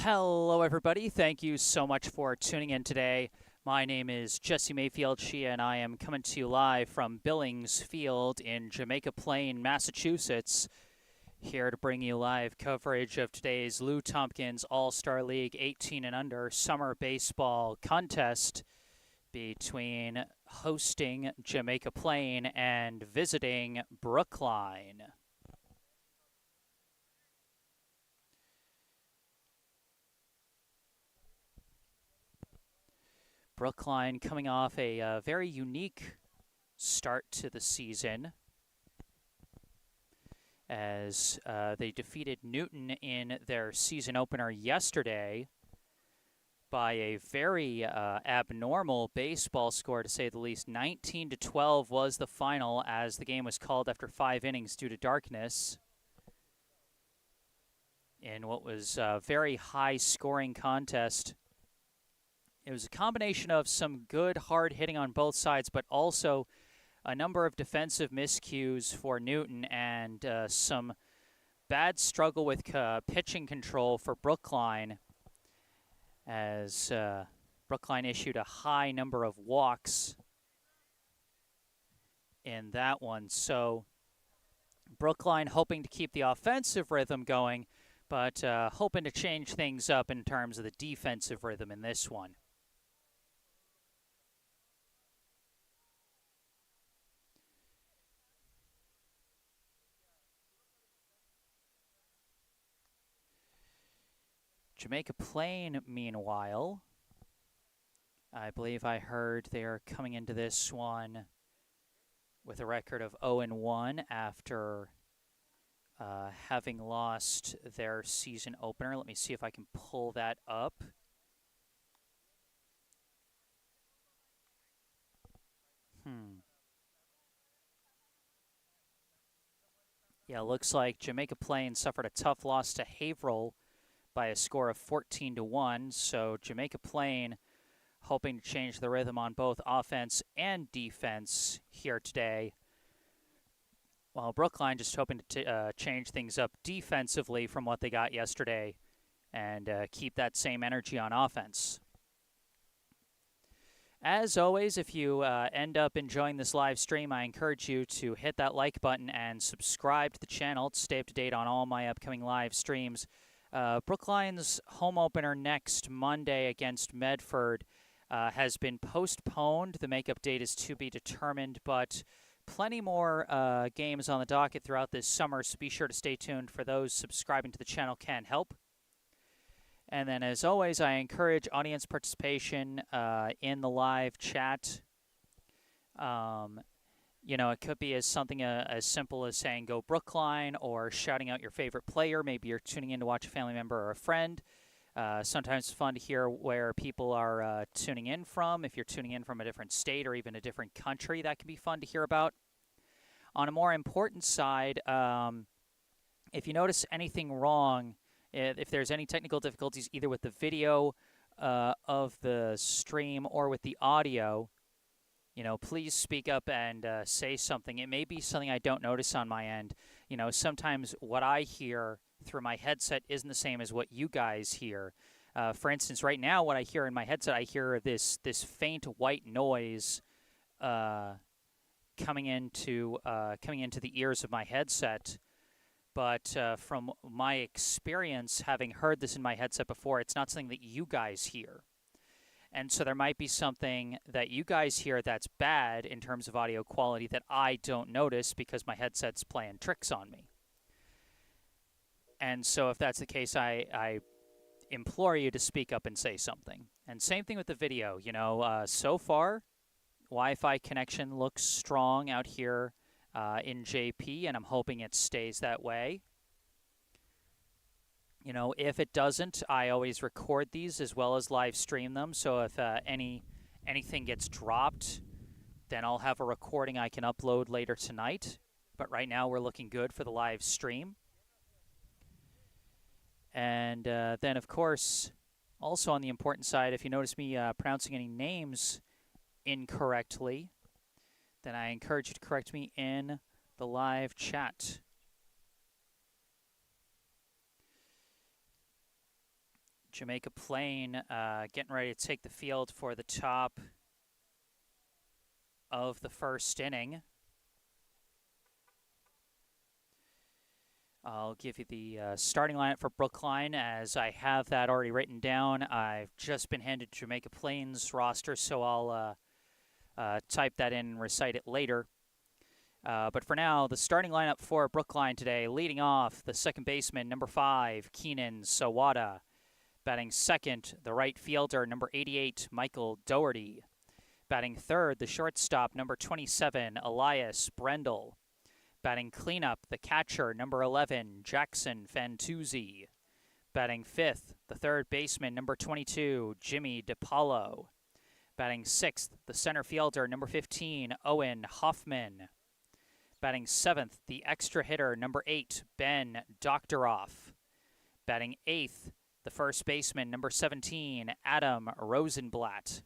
Hello, everybody. Thank you so much for tuning in today. My name is Jesse Mayfield-Sheehan, and I am coming to you live from Billings Field in Jamaica Plain, Massachusetts, here to bring you live coverage of today's Lou Tompkins All-Star League 18 and Under Summer Baseball Contest between hosting Jamaica Plain and visiting Brookline. Brookline coming off a very unique start to the season as they defeated Newton in their season opener yesterday by a very abnormal baseball score, to say the least. 19-12 was the final as the game was called after 5 innings due to darkness in what was a very high-scoring contest. It was a combination of some good hard hitting on both sides, but also a number of defensive miscues for Newton and some bad struggle with pitching control for Brookline, as Brookline issued a high number of walks in that one. So Brookline hoping to keep the offensive rhythm going, but hoping to change things up in terms of the defensive rhythm in this one. Jamaica Plain, meanwhile, I believe I heard they're coming into this one with a record of 0-1 after having lost their season opener. Let me see if I can pull that up. Yeah, looks like Jamaica Plain suffered a tough loss to Haverhill by a score of 14-1. So Jamaica Plain hoping to change the rhythm on both offense and defense here today, while Brookline just hoping to change things up defensively from what they got yesterday and keep that same energy on offense. As always, if you end up enjoying this live stream, I encourage you to hit that like button and subscribe to the channel to stay up to date on all my upcoming live streams. Brookline's home opener next Monday against Medford has been postponed. The makeup date is to be determined, but plenty more games on the docket throughout this summer, so be sure to stay tuned for those. Subscribing to the channel can help. And then, as always, I encourage audience participation in the live chat. You know, it could be as something as simple as saying "Go Brookline" or shouting out your favorite player. Maybe you're tuning in to watch a family member or a friend. Sometimes it's fun to hear where people are tuning in from. If you're tuning in from a different state or even a different country, that can be fun to hear about. On a more important side, if you notice anything wrong, if there's any technical difficulties either with the video of the stream or with the audio, you know, please speak up and say something. It may be something I don't notice on my end. You know, sometimes what I hear through my headset isn't the same as what you guys hear. For instance, right now, what I hear in my headset, I hear this faint white noise coming into the ears of my headset. But from my experience, having heard this in my headset before, it's not something that you guys hear. And so there might be something that you guys hear that's bad in terms of audio quality that I don't notice because my headset's playing tricks on me. And so if that's the case, I implore you to speak up and say something. And same thing with the video. You know, so far, Wi-Fi connection looks strong out here in JP, and I'm hoping it stays that way. You know, if it doesn't, I always record these as well as live stream them. So if anything gets dropped, then I'll have a recording I can upload later tonight. But right now we're looking good for the live stream. And then, of course, also on the important side, if you notice me pronouncing any names incorrectly, then I encourage you to correct me in the live chat. Jamaica Plain getting ready to take the field for the top of the first inning. I'll give you the starting lineup for Brookline as I have that already written down. I've just been handed Jamaica Plain's roster, so I'll type that in and recite it later. But for now, the starting lineup for Brookline today, leading off the second baseman, number 5, Keenan Sawada. Batting second, the right fielder, number 88, Michael Doherty. Batting third, the shortstop, number 27, Elias Brendel. Batting cleanup, the catcher, number 11, Jackson Fantuzzi. Batting fifth, the third baseman, number 22, Jimmy DiPaolo. Batting sixth, the center fielder, number 15, Owen Hoffman. Batting seventh, the extra hitter, number 8, Ben Doktoroff. Batting eighth, the first baseman, number 17, Adam Rosenblatt.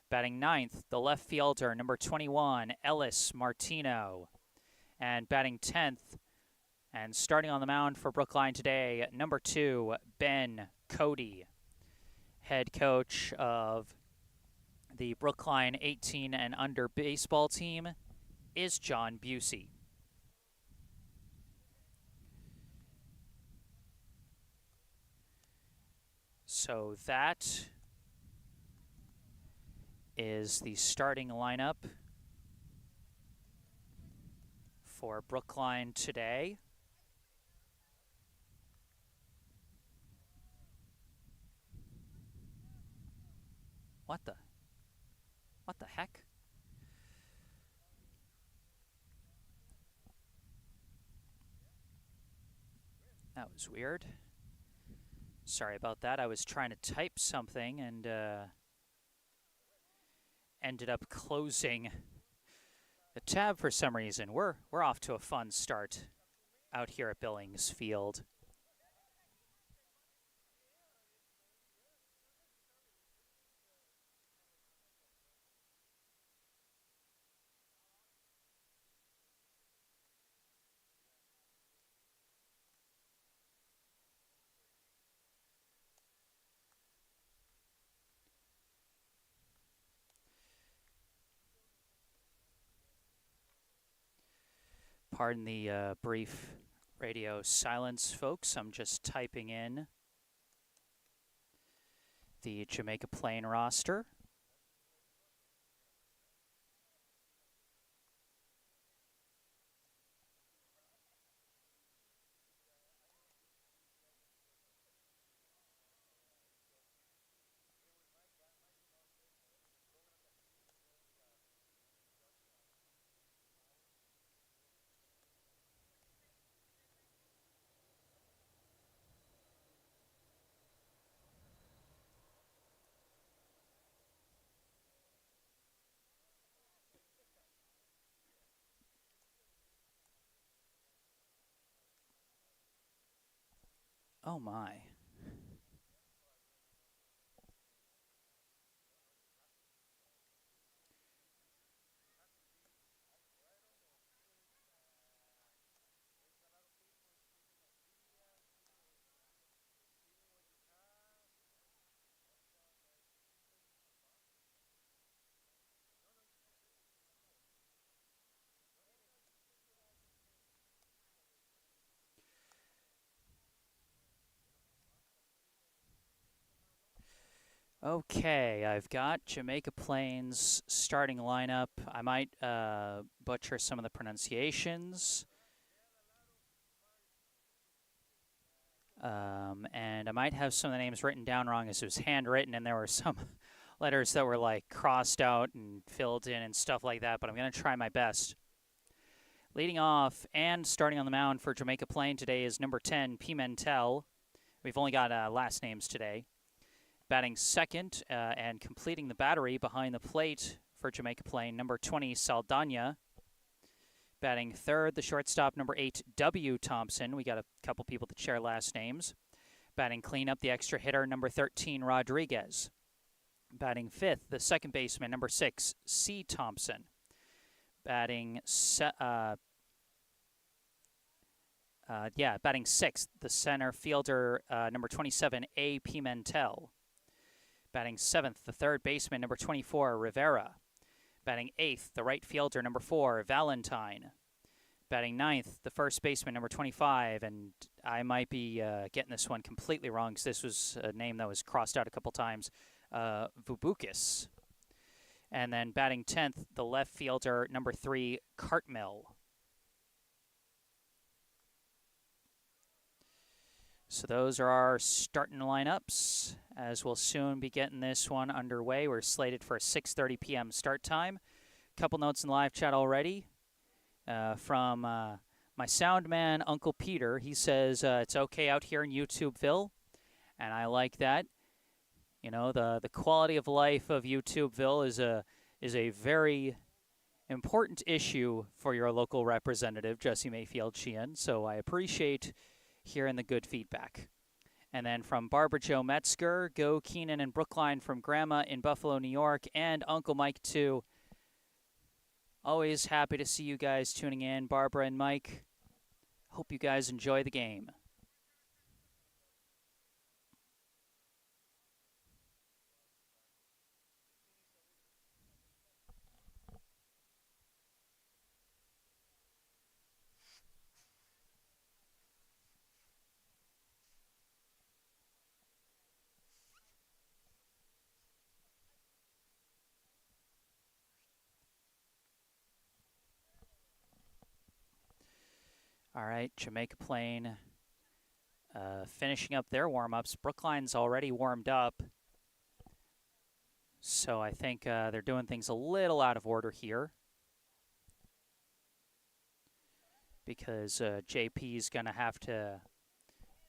Batting ninth, the left fielder, number 21, Ellis Martino. And batting 10th, and starting on the mound for Brookline today, number 2, Ben Cody. Head coach of the Brookline 18 and under baseball team is John Busey. So that is the starting lineup for Brookline today. What the heck? That was weird. Sorry about that. I was trying to type something and ended up closing the tab for some reason. We're off to a fun start out here at Billings Field. Pardon the brief radio silence, folks. I'm just typing in the Jamaica Plain roster. Oh my. Okay, I've got Jamaica Plain's starting lineup. I might butcher some of the pronunciations. And I might have some of the names written down wrong as it was handwritten, and there were some letters that were like crossed out and filled in and stuff like that, but I'm going to try my best. Leading off and starting on the mound for Jamaica Plain today is number 10, Pimentel. We've only got last names today. Batting second and completing the battery behind the plate for Jamaica Plain, number 20, Saldana. Batting third, the shortstop, number 8, W. Thompson. We got a couple people that share last names. Batting cleanup, the extra hitter, number 13, Rodriguez. Batting fifth, the second baseman, number 6, C. Thompson. Batting Batting sixth, the center fielder, number 27, A. Pimentel. Batting seventh, the third baseman, number 24, Rivera. Batting eighth, the right fielder, number 4, Valentine. Batting ninth, the first baseman, number 25, and I might be getting this one completely wrong because this was a name that was crossed out a couple times, Vubukis. And then batting 10th, the left fielder, number 3, Cartmill. So those are our starting lineups, as we'll soon be getting this one underway. We're slated for a 6:30 p.m. start time. Couple notes in live chat already from my sound man, Uncle Peter. He says it's okay out here in YouTubeville, and I like that. You know, the quality of life of YouTubeville is a very important issue for your local representative, Jesse Mayfield-Sheehan. So I appreciate hearing the good feedback. And then from Barbara Joe Metzger, Go Keenan and Brookline from Grandma in Buffalo, New York, and Uncle Mike too. Always happy to see you guys tuning in, Barbara and Mike. Hope you guys enjoy the game. All right, Jamaica Plain finishing up their warm-ups. Brookline's already warmed up, so I think they're doing things a little out of order here because JP's going to have to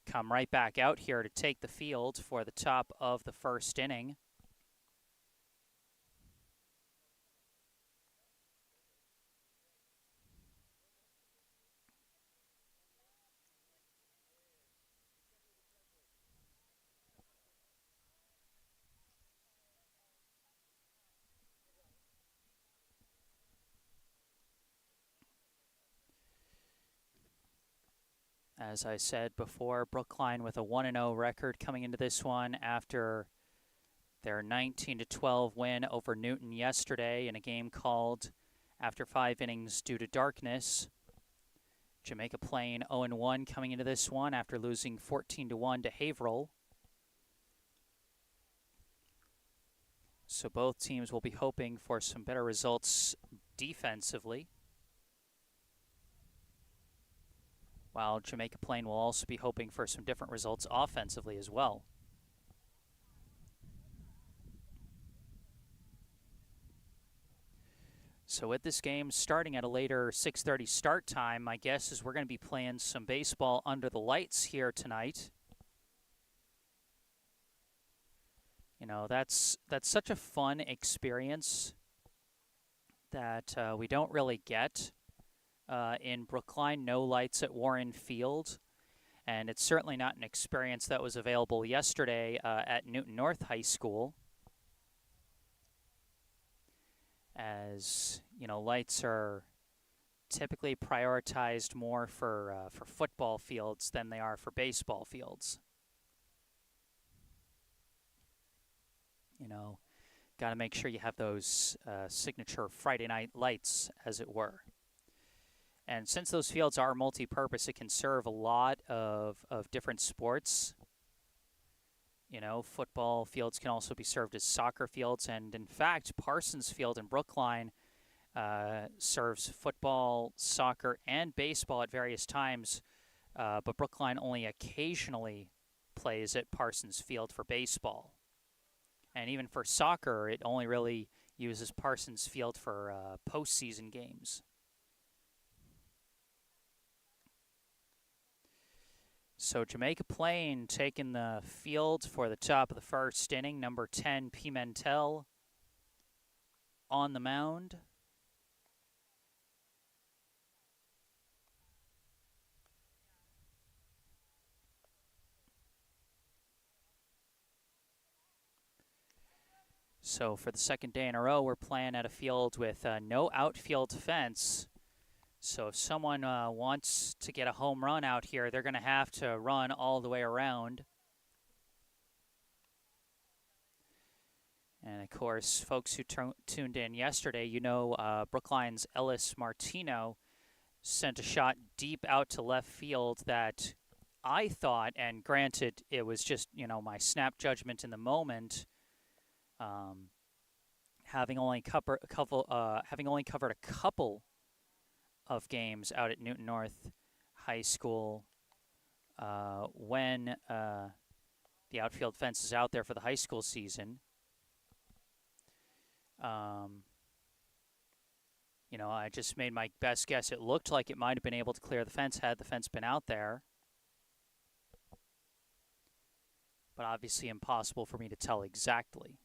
come right back out here to take the field for the top of the first inning. As I said before, Brookline with a 1-0 record coming into this one after their 19-12 win over Newton yesterday in a game called after 5 innings due to darkness. Jamaica Plain 0-1 coming into this one after losing 14-1 to Haverhill. So both teams will be hoping for some better results defensively, while Jamaica Plain will also be hoping for some different results offensively as well. So with this game starting at a later 6:30 start time, my guess is we're going to be playing some baseball under the lights here tonight. You know, that's such a fun experience that we don't really get in Brookline. No lights at Warren Field, and it's certainly not an experience that was available yesterday at Newton North High School. As you know, lights are typically prioritized more for football fields than they are for baseball fields. You know, got to make sure you have those signature Friday night lights, as it were. And since those fields are multi-purpose, it can serve a lot of different sports. You know, football fields can also be served as soccer fields. And in fact, Parsons Field in Brookline serves football, soccer, and baseball at various times. But Brookline only occasionally plays at Parsons Field for baseball. And even for soccer, it only really uses Parsons Field for postseason games. So Jamaica Plain taking the field for the top of the first inning. Number 10, Pimentel on the mound. So for the second day in a row, we're playing at a field with no outfield fence. So if someone wants to get a home run out here, they're going to have to run all the way around. And, of course, folks who tuned in yesterday, you know Brookline's Ellis Martino sent a shot deep out to left field that I thought, and granted, it was just, my snap judgment in the moment, having only covered a couple of games out at Newton North High School when the outfield fence is out there for the high school season. I just made my best guess. It looked like it might have been able to clear the fence had the fence been out there. But obviously impossible for me to tell exactly.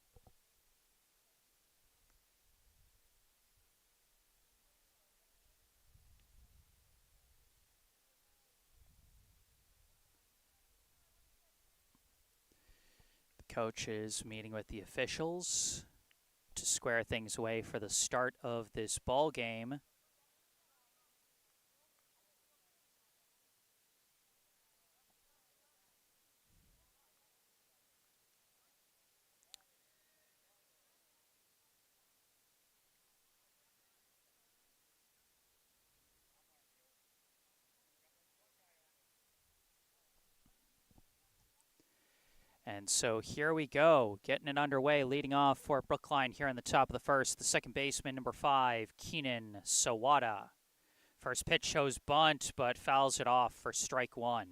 The coach is meeting with the officials to square things away for the start of this ball game. And so here we go, getting it underway, leading off for Brookline here in the top of the first. The second baseman, number 5, Keenan Sawada. First pitch shows bunt, but fouls it off for strike 1.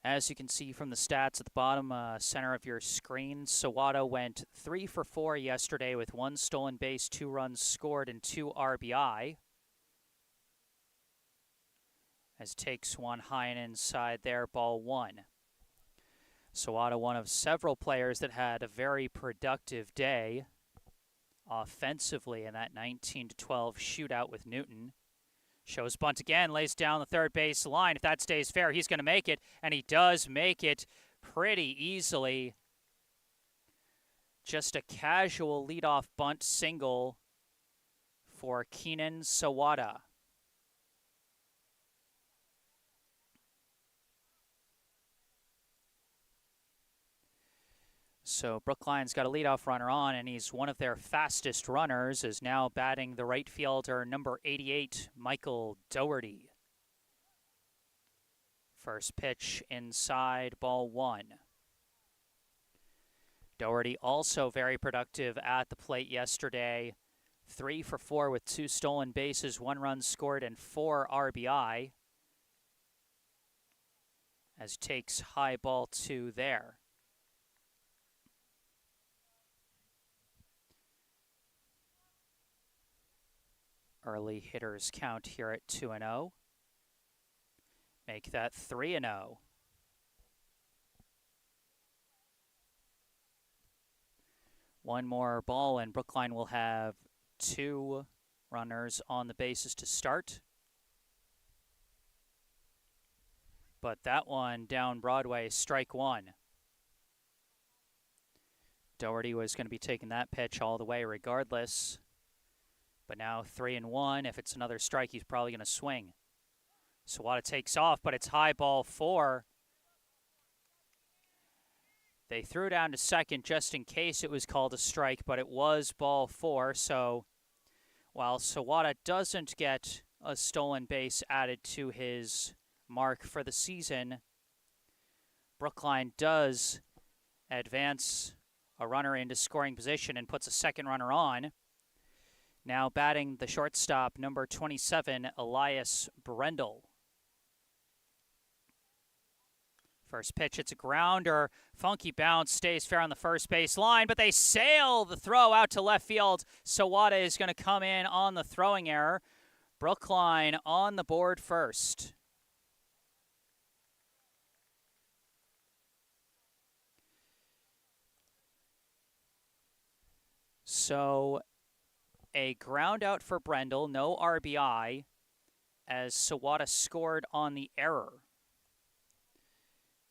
As you can see from the stats at the bottom center of your screen, Sawada went 3 for 4 yesterday with 1 stolen base, 2 runs scored, and 2 RBI. As takes one high and inside there, ball 1. Sawada, one of several players that had a very productive day offensively in that 19-12 shootout with Newton. Shows bunt again, lays down the third base line. If that stays fair, he's going to make it, and he does make it pretty easily. Just a casual leadoff bunt single for Keenan Sawada. So Brookline's got a leadoff runner on, and he's one of their fastest runners, is now batting the right fielder, number 88, Michael Doherty. First pitch inside, ball 1. Doherty also very productive at the plate yesterday. 3 for 4 with 2 stolen bases, 1 run scored, and 4 RBI. As takes high ball 2 there. Early hitters count here at 2-0. Make that 3-0. One more ball, and Brookline will have 2 runners on the bases to start. But that one down Broadway, strike 1. Doherty was going to be taking that pitch all the way regardless. But now 3-1. If it's another strike, he's probably going to swing. Sawada takes off, but it's high ball 4. They threw down to second just in case it was called a strike, but it was ball 4. So while Sawada doesn't get a stolen base added to his mark for the season, Brookline does advance a runner into scoring position and puts a second runner on. Now batting the shortstop, number 27, Elias Brendel. First pitch, it's a grounder. Funky bounce, stays fair on the first base line, but they sail the throw out to left field. Sawada is going to come in on the throwing error. Brookline on the board first. So a ground out for Brendel, no RBI, as Sawada scored on the error.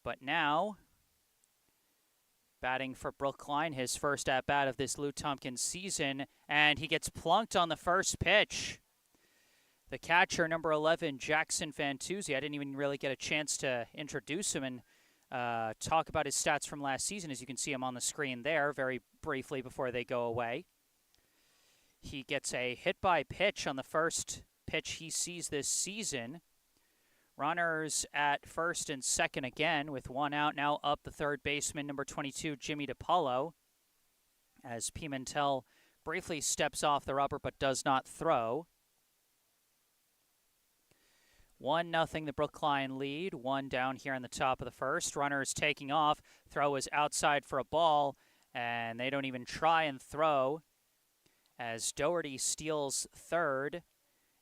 But now, batting for Brookline, his first at-bat of this Lou Tompkins season, and he gets plunked on the first pitch. The catcher, number 11, Jackson Fantuzzi. I didn't even really get a chance to introduce him and talk about his stats from last season, as you can see him on the screen there very briefly before they go away. He gets a hit-by-pitch on the first pitch he sees this season. Runners at first and second again with one out. Now up the third baseman, number 22, Jimmy DiPaolo, as Pimentel briefly steps off the rubber but does not throw. 1-0 the Brookline lead. One down here in the top of the first. Runners taking off. Throw is outside for a ball, and they don't even try and throw as Doherty steals third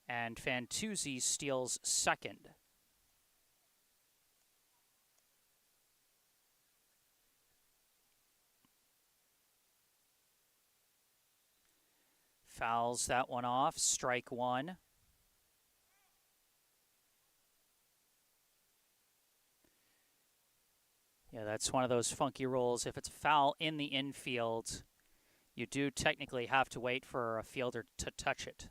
and Fantuzzi steals second. Fouls that one off. Strike one. Yeah, that's one of those funky rules. If it's a foul in the infield, you do technically have to wait for a fielder to touch it.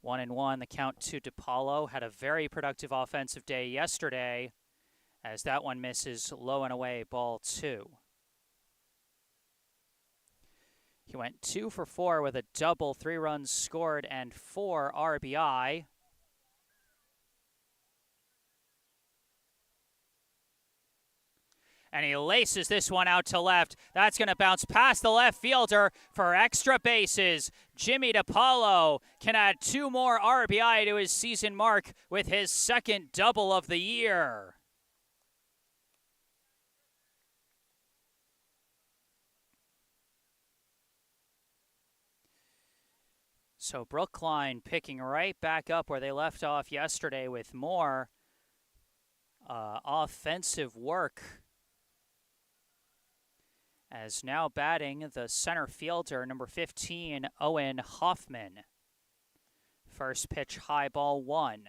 1-1, the count to DiPaolo. Had a very productive offensive day yesterday, as that one misses low and away, ball 2. He went 2 for 4 with a double, 3 runs scored, and 4 RBI. And he laces this one out to left. That's going to bounce past the left fielder for extra bases. Jimmy DiPaolo can add 2 more RBI to his season mark with his second double of the year. So Brookline picking right back up where they left off yesterday with more offensive work. As now batting the center fielder, number 15, Owen Hoffman. First pitch, high ball 1.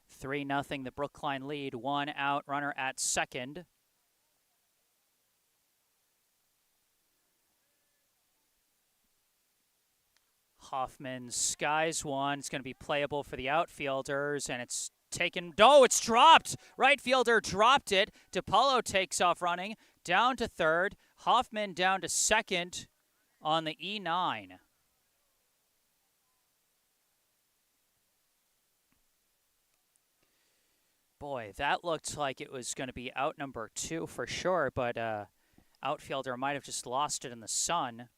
Three nothing, the Brookline lead. 1 out, runner at second. Hoffman skies one. It's going to be playable for the outfielders, and it's taken. Oh, it's dropped. Right fielder dropped it. DiPaolo takes off running down to third. Hoffman down to second on the E9. Boy, that looked like it was going to be out number 2 for sure, but outfielder might have just lost it in the sun.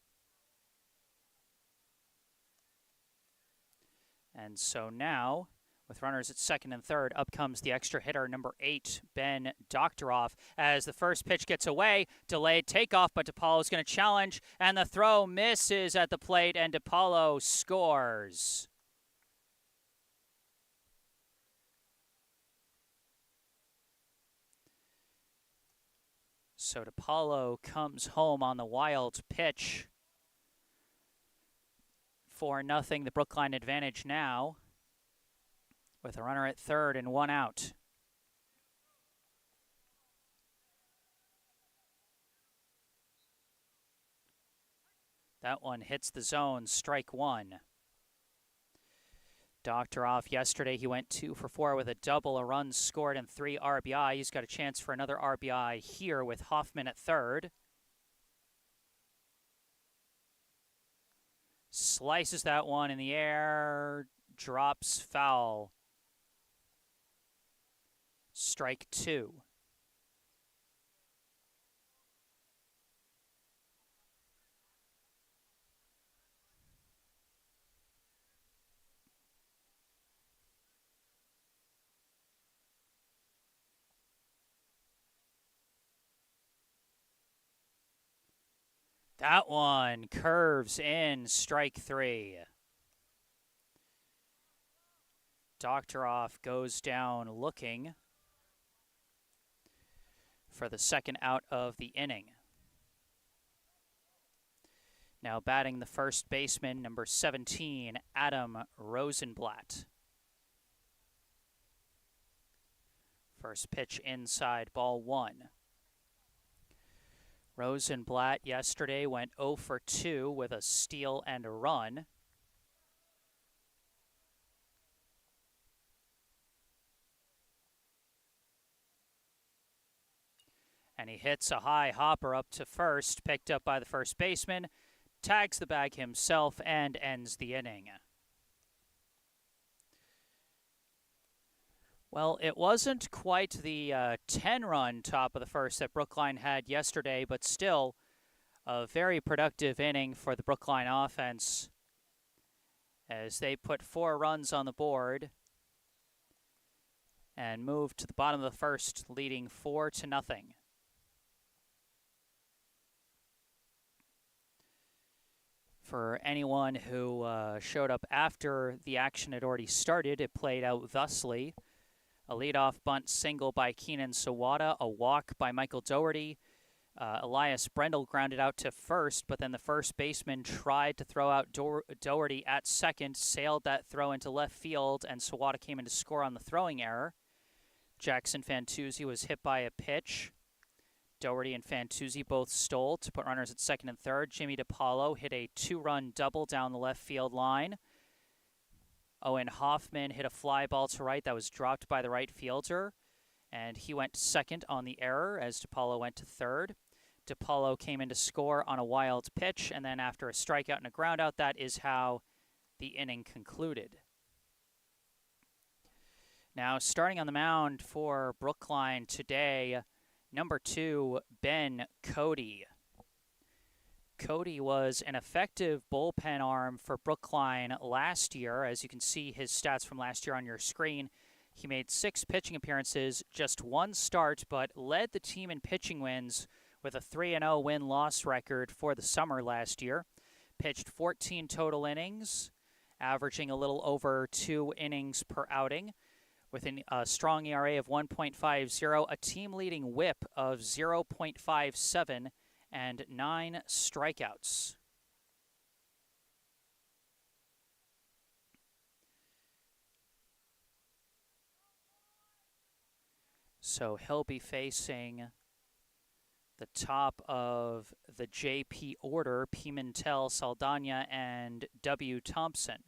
And so now, with runners at second and third, up comes the extra hitter, number 8, Ben Doctoroff. As the first pitch gets away, delayed takeoff, but DiPaolo is going to challenge, and the throw misses at the plate, and DiPaolo scores. So DiPaolo comes home on the wild pitch. 4-0, the Brookline advantage now, with a runner at third and 1 out. That one hits the zone, strike 1. Doctoroff yesterday, he went 2 for 4 with a double, a run scored, and 3 RBI. He's got a chance for another RBI here with Hoffman at third. Slices that one in the air, drops foul. Strike 2. That one curves in, strike 3. Doctoroff goes down looking for the second out of the inning. Now batting the first baseman, number 17, Adam Rosenblatt. First pitch inside, ball 1. Rosenblatt yesterday went 0 for 2 with a steal and a run. And he hits a high hopper up to first, picked up by the first baseman, tags the bag himself, and ends the inning. Well, it wasn't quite the 10-run top of the first that Brookline had yesterday, but still a very productive inning for the Brookline offense as they put 4 runs on the board and moved to the bottom of the first, leading 4-0. For anyone who showed up after the action had already started, it played out thusly. A leadoff bunt single by Keenan Sawada, a walk by Michael Doherty. Elias Brendel grounded out to first, but then the first baseman tried to throw out Doherty at second, sailed that throw into left field, and Sawada came in to score on the throwing error. Jackson Fantuzzi was hit by a pitch. Doherty and Fantuzzi both stole to put runners at second and third. Jimmy DiPaolo hit a 2-run double down the left field line. Owen Hoffman hit a fly ball to right that was dropped by the right fielder, and he went second on the error as DiPaolo went to third. DiPaolo came in to score on a wild pitch, and then after a strikeout and a groundout, that is how the inning concluded. Now, starting on the mound for Brookline today, number 2, Ben Cody. Cody was an effective bullpen arm for Brookline last year. As you can see his stats from last year on your screen, he made 6 pitching appearances, just 1 start, but led the team in pitching wins with a 3-0 win-loss record for the summer last year. Pitched 14 total innings, averaging a little over 2 innings per outing, with a strong ERA of 1.50, a team-leading whip of 0.57, and 9 strikeouts. So he'll be facing the top of the JP order, Pimentel, Saldana, and W. Thompson.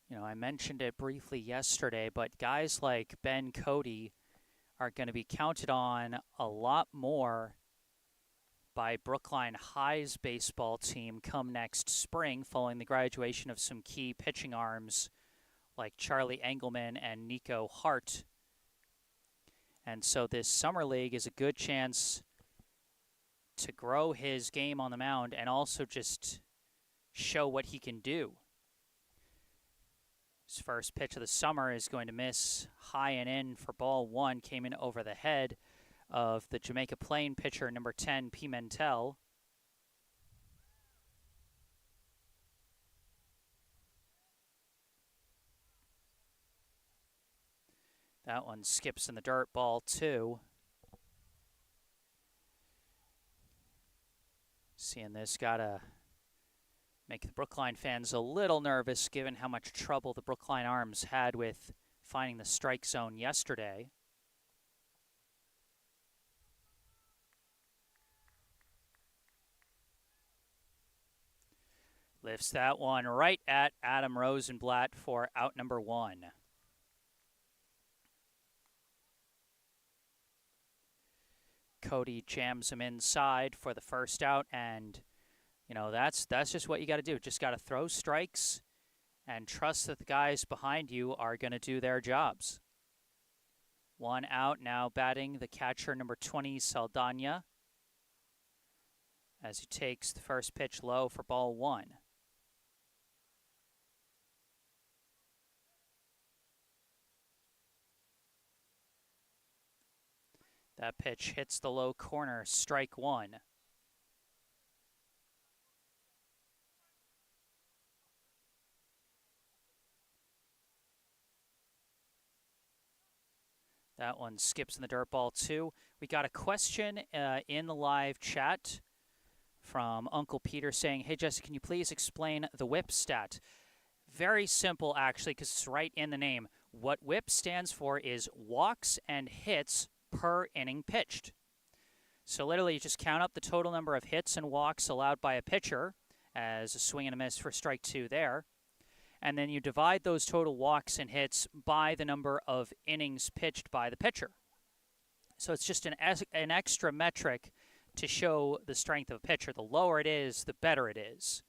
You know, I mentioned it briefly yesterday, but guys like Ben Cody are going to be counted on a lot more by Brookline High's baseball team come next spring, following the graduation of some key pitching arms like Charlie Engelman and Nico Hart. And so this summer league is a good chance to grow his game on the mound and also just show what he can do. His first pitch of the summer is going to miss high and in for ball 1. Came in over the head of the Jamaica Plain pitcher, number 10, Pimentel. That one skips in the dirt, ball 2. Seeing this, gotta make the Brookline fans a little nervous given how much trouble the Brookline Arms had with finding the strike zone yesterday. Lifts that one right at Adam Rosenblatt for out number 1. Cody jams him inside for the first out, and you know, that's just what you got to do. Just got to throw strikes and trust that the guys behind you are going to do their jobs. 1 out. Now batting the catcher, number 20, Saldana, as he takes the first pitch low for ball 1. That pitch hits the low corner, strike 1. That one skips in the dirt, ball 2. We got a question in the live chat from Uncle Peter saying, hey, Jesse, can you please explain the whip stat? Very simple, actually, because it's right in the name. What whip stands for is walks and hits per inning pitched. So literally, you just count up the total number of hits and walks allowed by a pitcher as a swing and a miss for strike 2 there. And then you divide those total walks and hits by the number of innings pitched by the pitcher. So it's just an extra metric to show the strength of a pitcher. The lower it is, the better it is.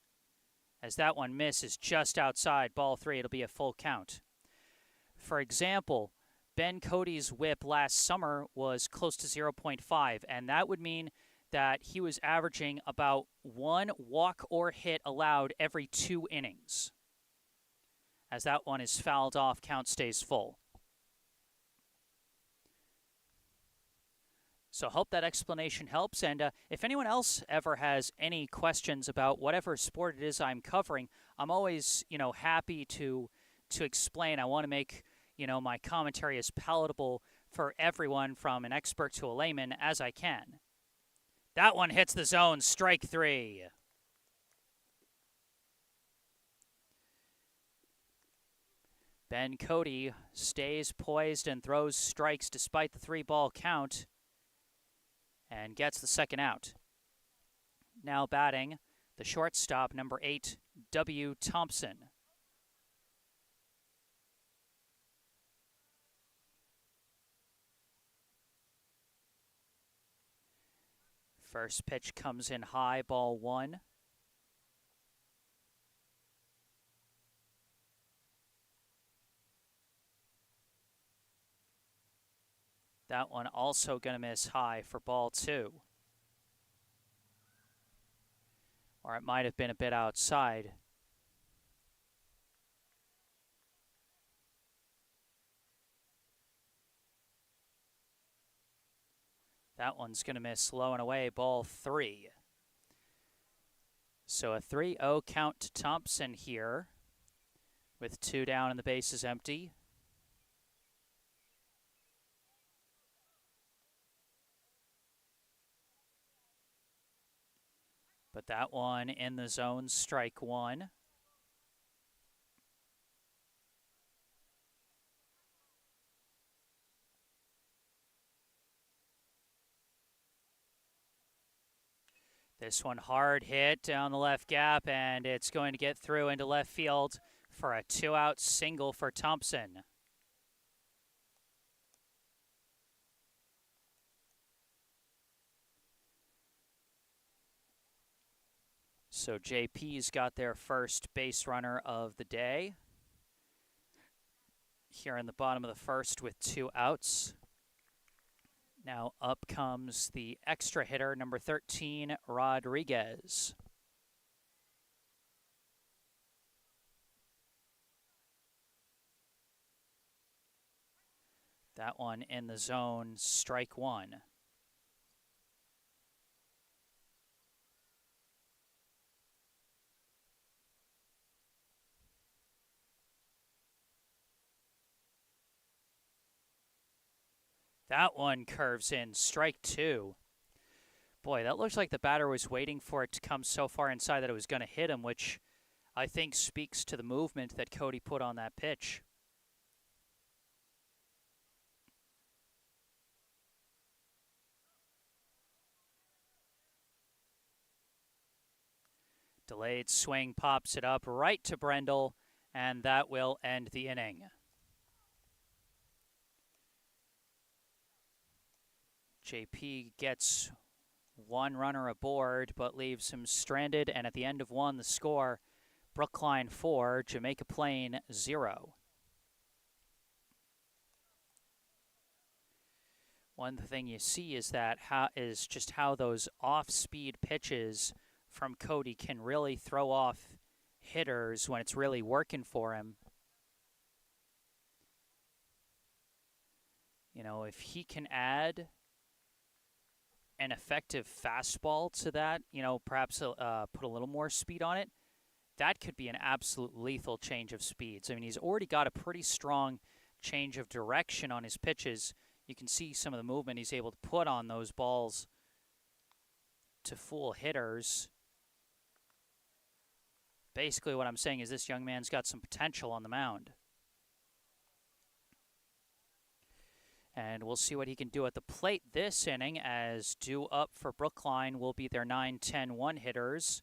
As that one misses just outside, ball 3, it'll be a full count. For example, Ben Cody's whip last summer was close to 0.5, and that would mean that he was averaging about 1 walk or hit allowed every 2 innings. As that one is fouled off, count stays full. So hope that explanation helps. And if anyone else ever has any questions about whatever sport it is I'm covering, I'm always, happy to explain. I want to make, my commentary as palatable for everyone from an expert to a layman as I can. That one hits the zone, strike 3. Ben Cody stays poised and throws strikes despite the 3-ball count and gets the second out. Now batting, the shortstop, number 8, W. Thompson. First pitch comes in high, ball 1. That one also going to miss high for ball 2. Or it might have been a bit outside. That one's going to miss low and away, ball 3. So a 3-0 count to Thompson here with 2 down and the bases empty. But that one in the zone, strike 1. This one hard hit down the left gap, and it's going to get through into left field for a 2-out single for Thompson. So JP's got their first base runner of the day here in the bottom of the first with 2 outs. Now up comes the extra hitter, number 13, Rodriguez. That one in the zone, strike 1. That one curves in, strike 2. Boy, that looks like the batter was waiting for it to come so far inside that it was going to hit him, which I think speaks to the movement that Cody put on that pitch. Delayed swing pops it up right to Brendel, and that will end the inning. JP gets 1 runner aboard, but leaves him stranded, and at the end of 1, the score, Brookline 4, Jamaica Plain 0. One thing you see is that just how those off-speed pitches from Cody can really throw off hitters when it's really working for him. You know, if he can add an effective fastball to that, you know, perhaps put a little more speed on it, that could be an absolute lethal change of speeds. I mean, he's already got a pretty strong change of direction on his pitches. You can see some of the movement he's able to put on those balls to fool hitters. Basically, what I'm saying is this young man's got some potential on the mound. And we'll see what he can do at the plate this inning, as due up for Brookline will be their 9-10-1 hitters,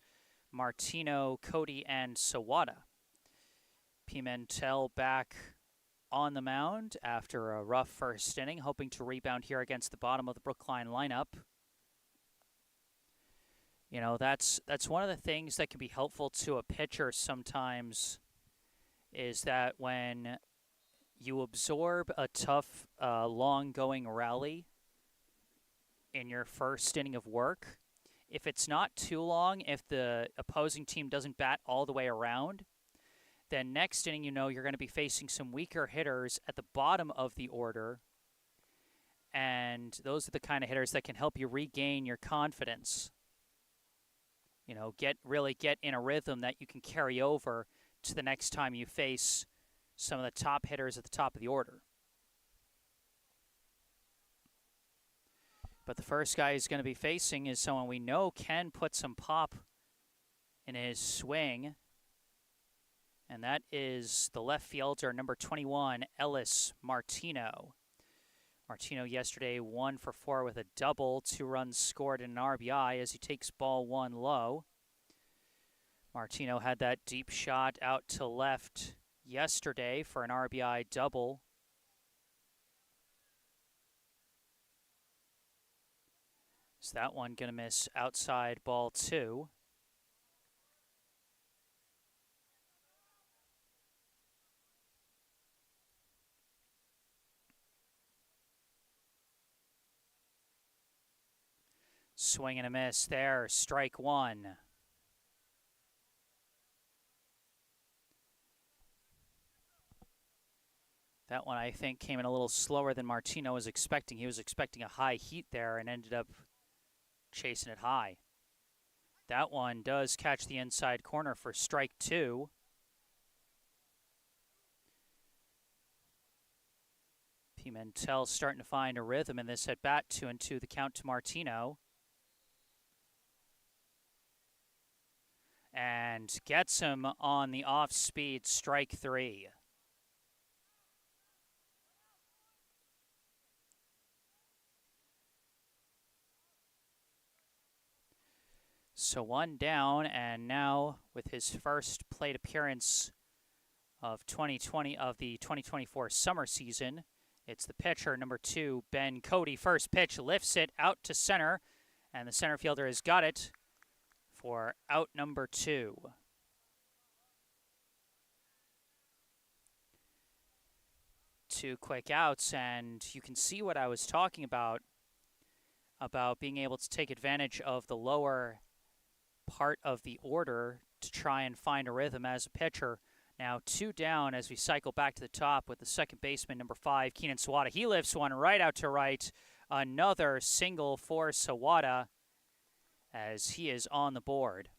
Martino, Cody, and Sawada. Pimentel back on the mound after a rough first inning, hoping to rebound here against the bottom of the Brookline lineup. You know, that's one of the things that can be helpful to a pitcher sometimes, is that when you absorb a tough, long-going rally in your first inning of work, if it's not too long, if the opposing team doesn't bat all the way around, then next inning, you know, you're going to be facing some weaker hitters at the bottom of the order, and those are the kind of hitters that can help you regain your confidence. You know, really get in a rhythm that you can carry over to the next time you face some of the top hitters at the top of the order. But the first guy he's going to be facing is someone we know can put some pop in his swing, and that is the left fielder, number 21, Ellis Martino. Martino yesterday 1 for 4 with a double, 2 runs scored and an RBI as he takes ball 1 low. Martino had that deep shot out to left yesterday for an RBI double. Is that one going to miss outside ball 2? Swing and a miss there, strike 1. That one, I think, came in a little slower than Martino was expecting. He was expecting a high heat there and ended up chasing it high. That one does catch the inside corner for strike 2. Pimentel starting to find a rhythm in this at-bat, 2-2 the count to Martino. And gets him on the off-speed, strike 3. So 1 down, and now with his first plate appearance of the 2024 summer season, it's the pitcher, number 2, Ben Cody. First pitch, lifts it out to center, and the center fielder has got it for out number 2. Two quick outs, and you can see what I was talking about being able to take advantage of the lower part of the order to try and find a rhythm as a pitcher. Now 2 down as we cycle back to the top with the second baseman, number 5, Keenan Sawada. He lifts one right out to right. Another single for Sawada as he is on the board.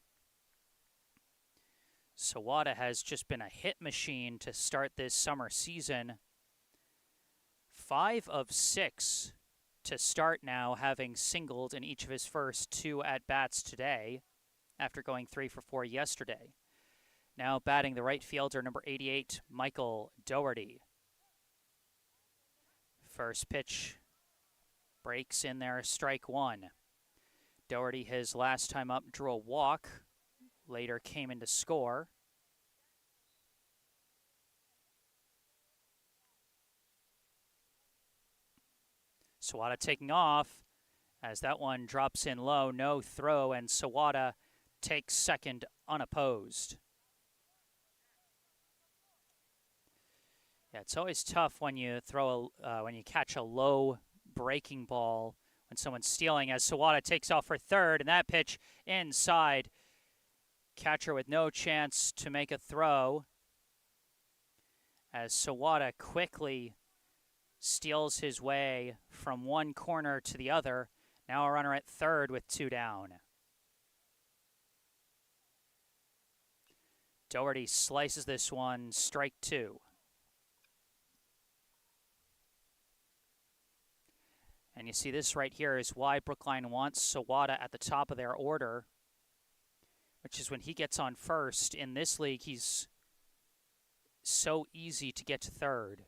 Sawada has just been a hit machine to start this summer season. 5 of 6 to start now, having singled in each of his first 2 at-bats today, after going 3 for 4 yesterday. Now batting the right fielder, number 88, Michael Doherty. First pitch breaks in there, strike 1. Doherty, his last time up, drew a walk, later came in to score. Sawada taking off as that one drops in low, no throw, and Sawada takes second unopposed. Yeah, it's always tough when you when you catch a low breaking ball when someone's stealing, as Sawada takes off for third, and that pitch inside. Catcher with no chance to make a throw, as Sawada quickly steals his way from one corner to the other. Now a runner at third with 2 down. Doherty slices this one, strike 2. And you see this right here is why Brookline wants Sawada at the top of their order, which is when he gets on first. In this league, he's so easy to get to third.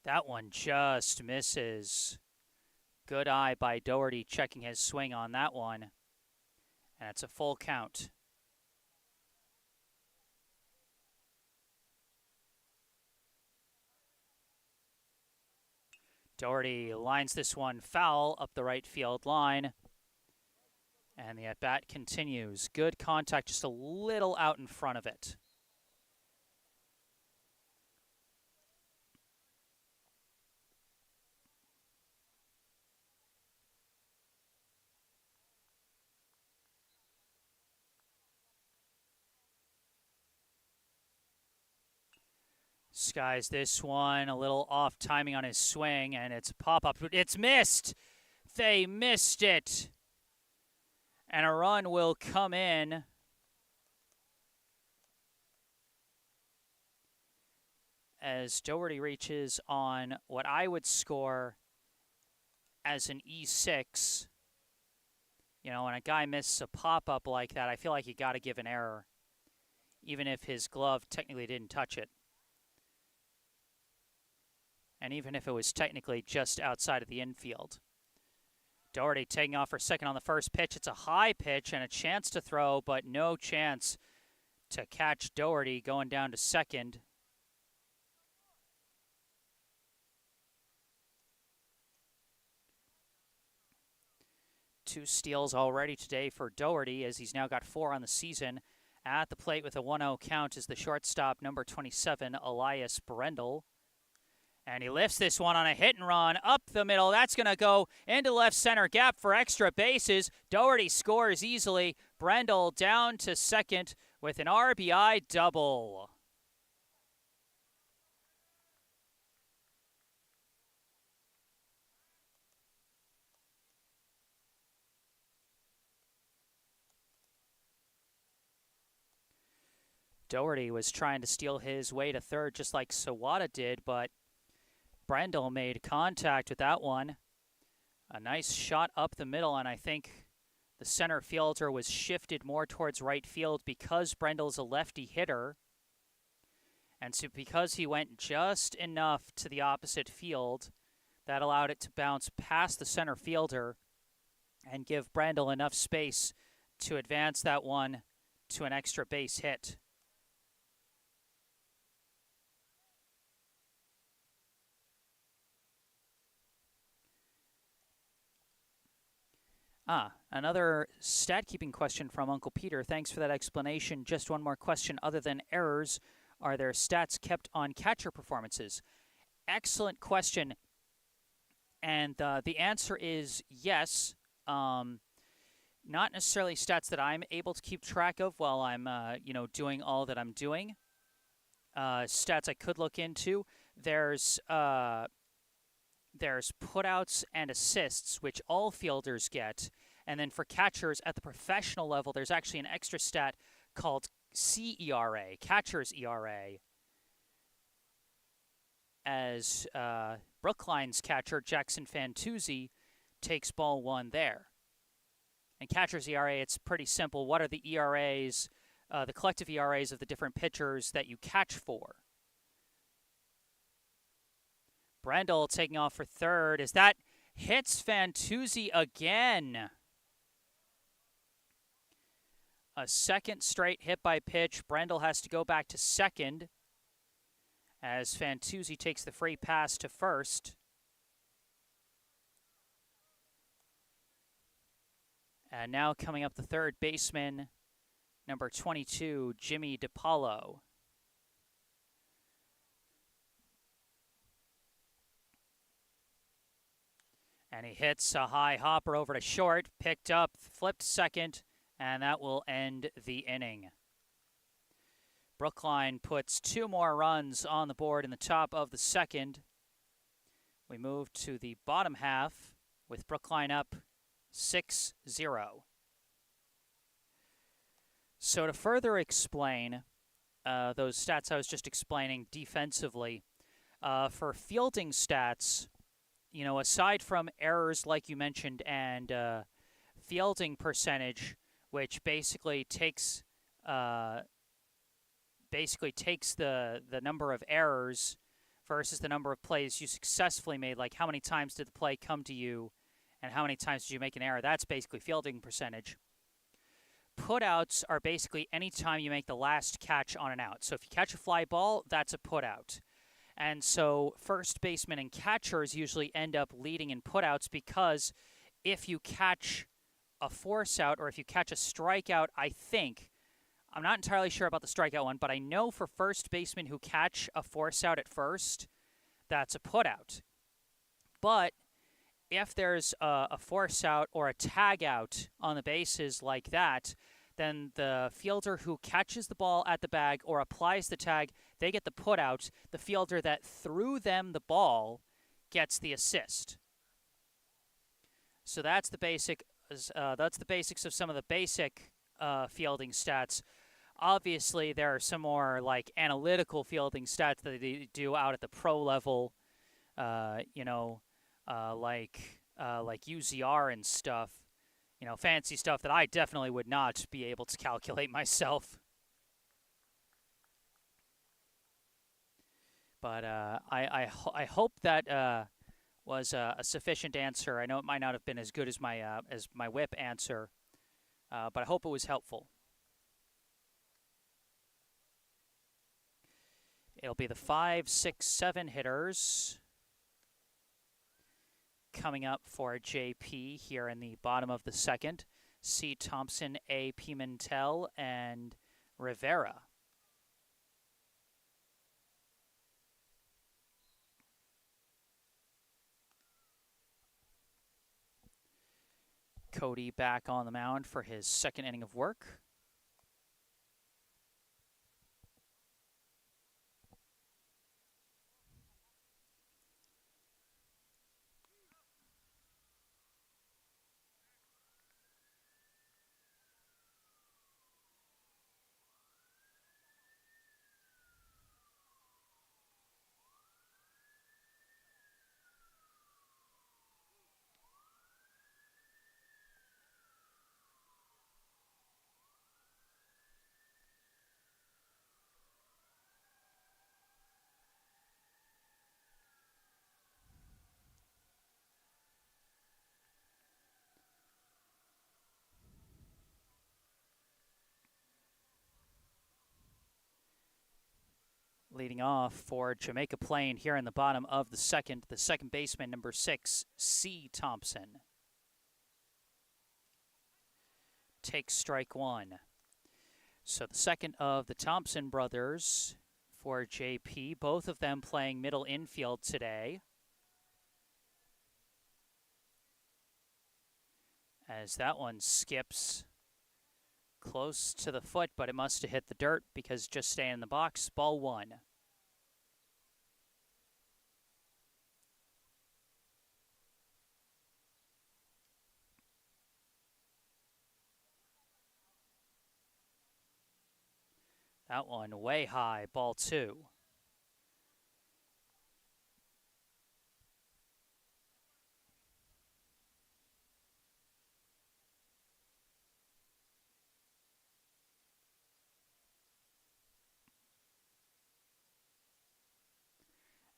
That one just misses. Good eye by Doherty checking his swing on that one. And it's a full count. Doherty lines this one foul up the right field line. And the at-bat continues. Good contact, just a little out in front of it. Skies this one, a little off timing on his swing, and it's a pop-up. It's missed! They missed it! And a run will come in. As Doherty reaches on what I would score as an E6. You know, when a guy misses a pop-up like that, I feel like you got to give an error, even if his glove technically didn't touch it. And even if it was technically just outside of the infield. Doherty taking off for second on the first pitch. It's a high pitch and a chance to throw, but no chance to catch Doherty going down to second. Two steals already today for Doherty, as he's now got 4 on the season. At the plate with a 1-0 count is the shortstop, number 27, Elias Brendel. And he lifts this one on a hit and run up the middle. That's going to go into left center gap for extra bases. Doherty scores easily. Brendel down to second with an RBI double. Doherty was trying to steal his way to third just like Sawada did, but Brendel made contact with that one. A nice shot up the middle, and I think the center fielder was shifted more towards right field because Brendel's a lefty hitter. And so because he went just enough to the opposite field, that allowed it to bounce past the center fielder and give Brendel enough space to advance that one to an extra base hit. Another stat-keeping question from Uncle Peter. Thanks for that explanation. Just one more question. Other than errors, are there stats kept on catcher performances? Excellent question. And the answer is yes. Not necessarily stats that I'm able to keep track of while I'm, doing all that I'm doing. Stats I could look into. There's putouts and assists, which all fielders get. And then for catchers at the professional level, there's actually an extra stat called CERA, catcher's ERA. As Brookline's catcher, Jackson Fantuzzi, takes ball 1 there. And catcher's ERA, it's pretty simple. What are the ERAs, the collective ERAs of the different pitchers that you catch for? Brendel taking off for third as that hits Fantuzzi again. A second straight hit by pitch. Brendel has to go back to second as Fantuzzi takes the free pass to first. And now coming up the third baseman, number 22, Jimmy DiPaolo. And he hits a high hopper over to short, picked up, flipped second, and that will end the inning. Brookline puts 2 more runs on the board in the top of the second. We move to the bottom half with Brookline up 6-0. So to further explain those stats I was just explaining defensively, for fielding stats, you know, aside from errors like you mentioned and fielding percentage, which basically takes the number of errors versus the number of plays you successfully made, like how many times did the play come to you and how many times did you make an error. That's basically fielding percentage. Putouts are basically any time you make the last catch on an out. So if you catch a fly ball, that's a putout. And so first basemen and catchers usually end up leading in putouts because if you catch a force out or if you catch a strikeout, I'm not entirely sure about the strikeout one, but I know for first basemen who catch a force out at first, that's a putout. But if there's a force out or a tag out on the bases like that, then the fielder who catches the ball at the bag or applies the tag, they get the putout. The fielder that threw them the ball gets the assist. So that's the basics of some of the basic fielding stats. Obviously, there are some more like analytical fielding stats that they do out at the pro level. Like UZR and stuff, you know, fancy stuff that I definitely would not be able to calculate myself. But I hope that was a sufficient answer. I know it might not have been as good as my whip answer, but I hope it was helpful. It'll be the 5, 6, 7 hitters coming up for JP here in the bottom of the second. C. Thompson, A. Pimentel, and Rivera. Cody back on the mound for his second inning of work. Leading off for Jamaica Plain here in the bottom of the second baseman, number 6, C. Thompson. Takes strike one. So the second of the Thompson brothers for JP, both of them playing middle infield today. As that one skips close to the foot, but it must have hit the dirt because just staying in the box. Ball one. That one way high. Ball two.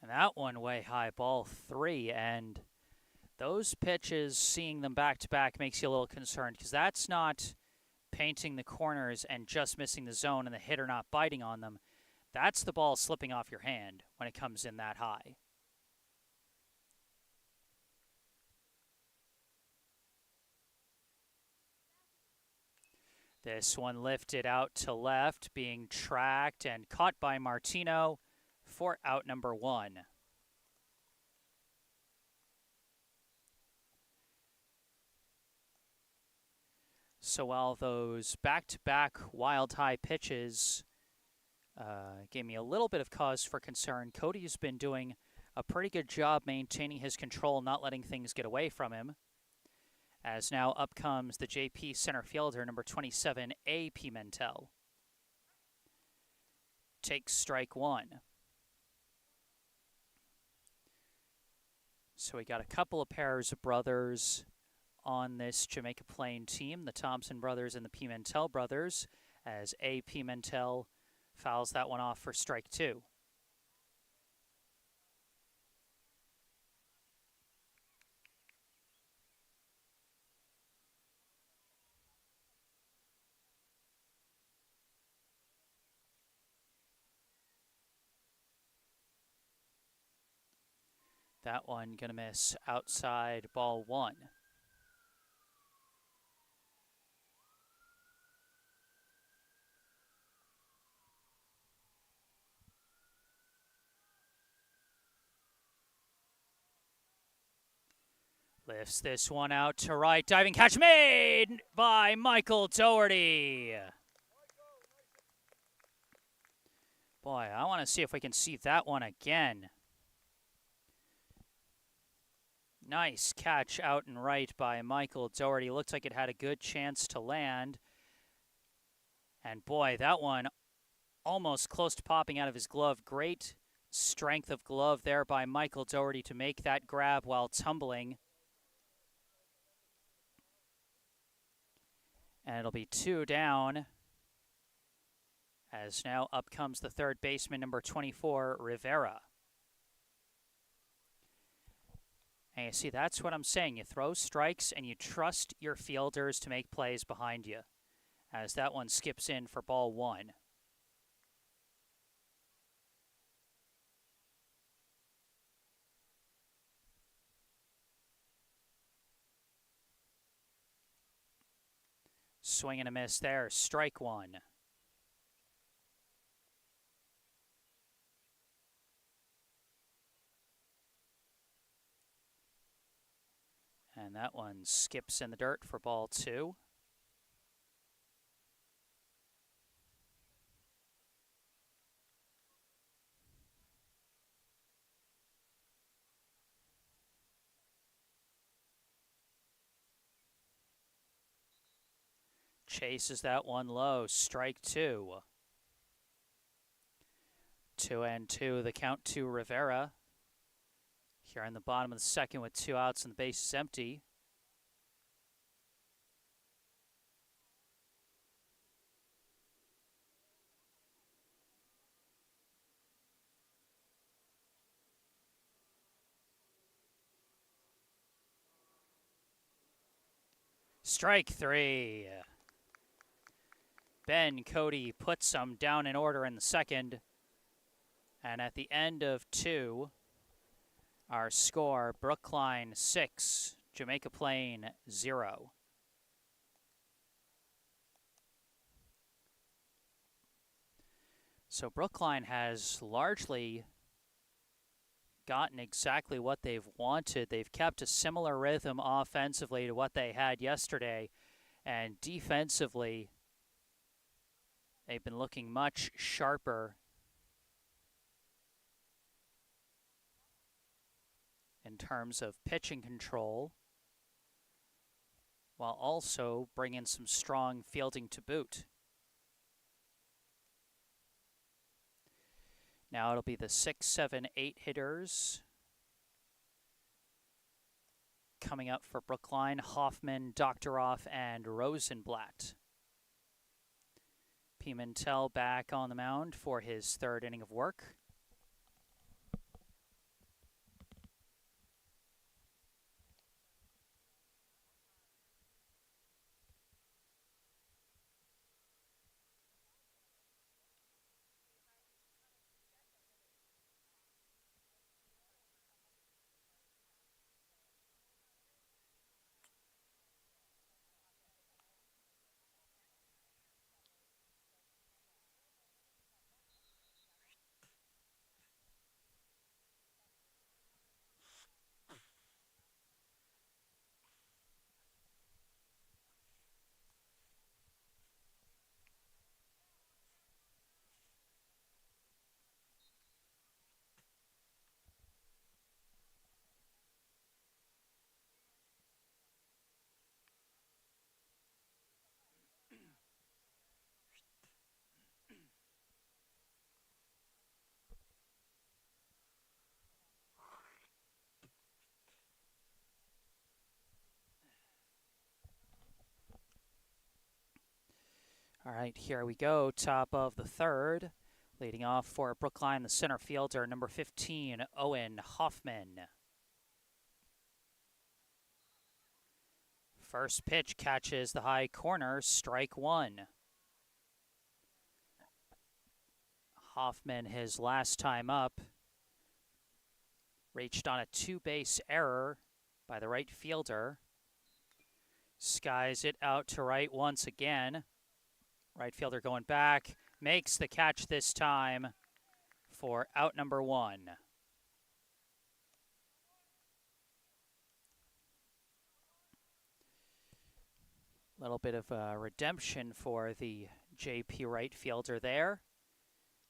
And that one way high, ball three. And those pitches, seeing them back to back, makes you a little concerned because that's not painting the corners and just missing the zone and the hitter not biting on them. That's the ball slipping off your hand when it comes in that high. This one lifted out to left, being tracked and caught by Martino for out number one. So while those back-to-back wild-high pitches gave me a little bit of cause for concern, Cody's been doing a pretty good job maintaining his control, not letting things get away from him. As now up comes the JP center fielder, number 27, A. Pimentel. Takes strike one. So we got a couple of pairs of brothers on this Jamaica Plain team, the Thompson brothers and the Pimentel brothers, as A. Pimentel fouls that one off for strike two. That one gonna miss outside, ball one. Lifts this one out to right, diving catch made by Michael Doherty. Boy, I want to see if we can see that one again. Nice catch out and right by Michael Doherty. Looked like it had a good chance to land. And boy, that one almost close to popping out of his glove. Great strength of glove there by Michael Doherty to make that grab while tumbling. And it'll be two down. As now up comes the third baseman, number 24, Rivera. And you see, that's what I'm saying. You throw strikes and you trust your fielders to make plays behind you. As that one skips in for ball one. Swing and a miss there. Strike one. And that one skips in the dirt for ball two. Chases that one low. Strike two. 2-2, the count to Rivera. Here in the bottom of the second with two outs and the base is empty. Strike three. Ben Cody puts some down in order in the second. And at the end of two, our score, Brookline 6, Jamaica Plain 0. So Brookline has largely gotten exactly what they've wanted. They've kept a similar rhythm offensively to what they had yesterday. And defensively, they've been looking much sharper in terms of pitching control, while also bringing some strong fielding to boot. Now it'll be the 6, 7, 8 hitters coming up for Brookline: Hoffman, Doctoroff, and Rosenblatt. Pimentel back on the mound for his third inning of work. All right, here we go. Top of the third. Leading off for Brookline, the center fielder, number 15, Owen Hoffman. First pitch catches the high corner, strike one. Hoffman, his last time up, reached on a two-base error by the right fielder. Skies it out to right once again. Right fielder going back, makes the catch this time for out number one. Little bit of redemption for the JP right fielder there.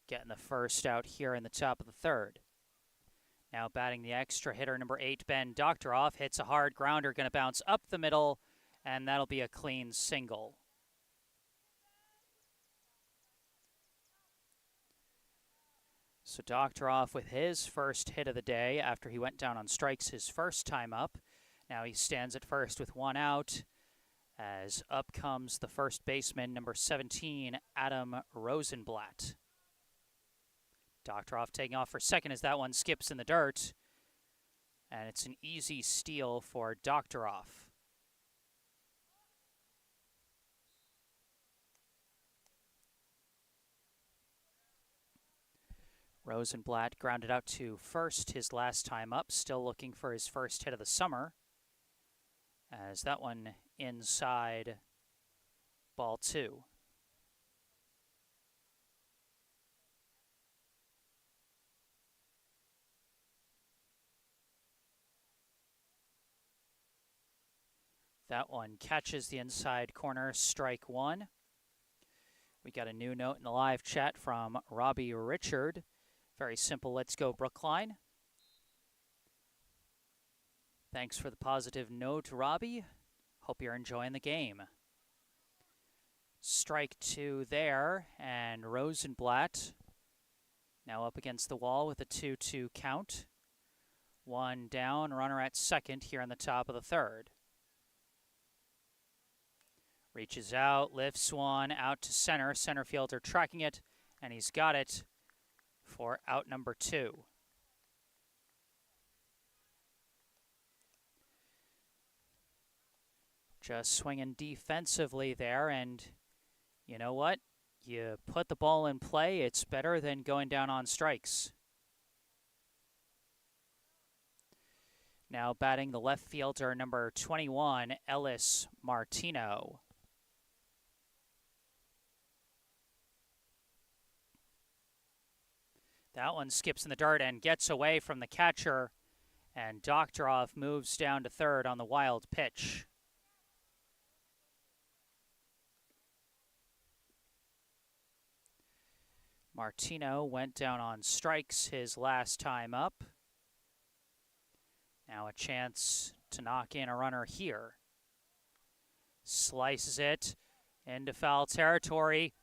Getting the first out here in the top of the third. Now batting the extra hitter, number 8, Ben Doctoroff, hits a hard grounder, going to bounce up the middle, and that'll be a clean single. So Doctoroff with his first hit of the day after he went down on strikes his first time up. Now he stands at first with one out, as up comes the first baseman, number 17, Adam Rosenblatt. Doctoroff taking off for second as that one skips in the dirt. And it's an easy steal for Doctoroff. Rosenblatt grounded out to first his last time up, still looking for his first hit of the summer. As that one inside, ball two. That one catches the inside corner, strike one. We got a new note in the live chat from Robbie Richard. Very simple, let's go Brookline. Thanks for the positive note, Robbie. Hope you're enjoying the game. Strike two there, and Rosenblatt now up against the wall with a 2-2 count. One down, runner at second here in the top of the third. Reaches out, lifts one out to center. Center fielder tracking it, and he's got it for out number two. Just swinging defensively there, and you know what? You put the ball in play, it's better than going down on strikes. Now batting the left fielder, number 21, Ellis Martino. That one skips in the dirt and gets away from the catcher, and Doctoroff moves down to third on the wild pitch. Martino went down on strikes his last time up. Now a chance to knock in a runner here. Slices it into foul territory.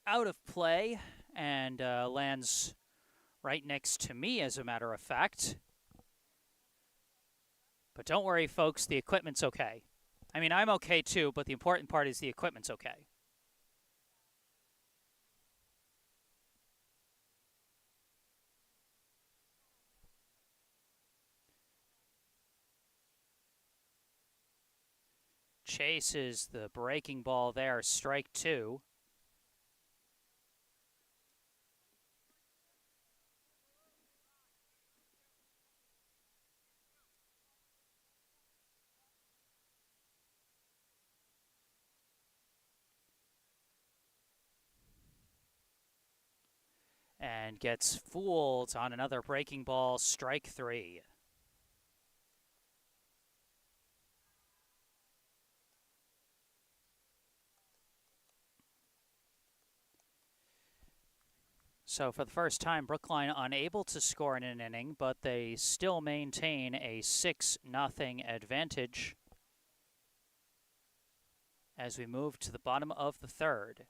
Out of play, and lands right next to me, as a matter of fact. But don't worry, folks, the equipment's okay. I mean, I'm okay too, but the important part is the equipment's okay. Chases the breaking ball there, strike two. And gets fooled on another breaking ball, strike three. So for the first time, Brookline unable to score in an inning, but they still maintain a 6-0 advantage as we move to the bottom of the third.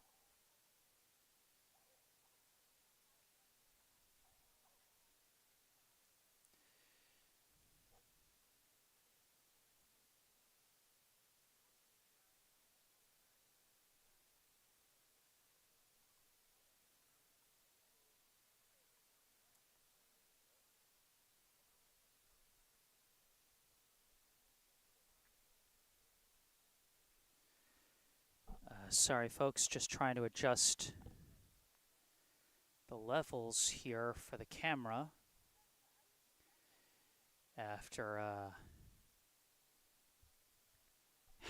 Sorry, folks, just trying to adjust the levels here for the camera after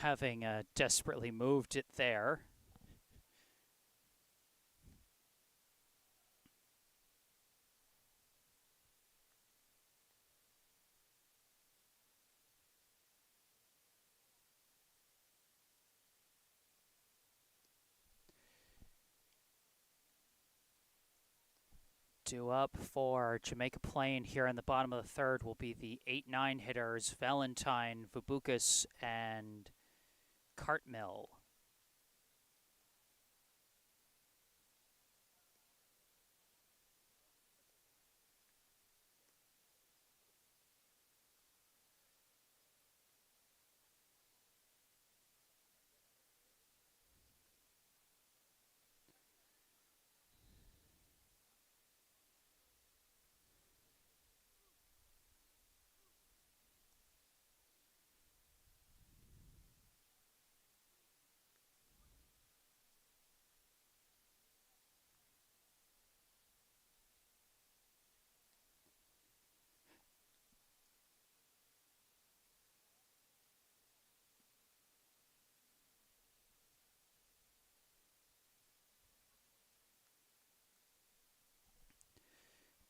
having desperately moved it there. Due up for Jamaica playing here in the bottom of the third will be the 8-9 hitters Valentine, Vubukas, and Cartmill.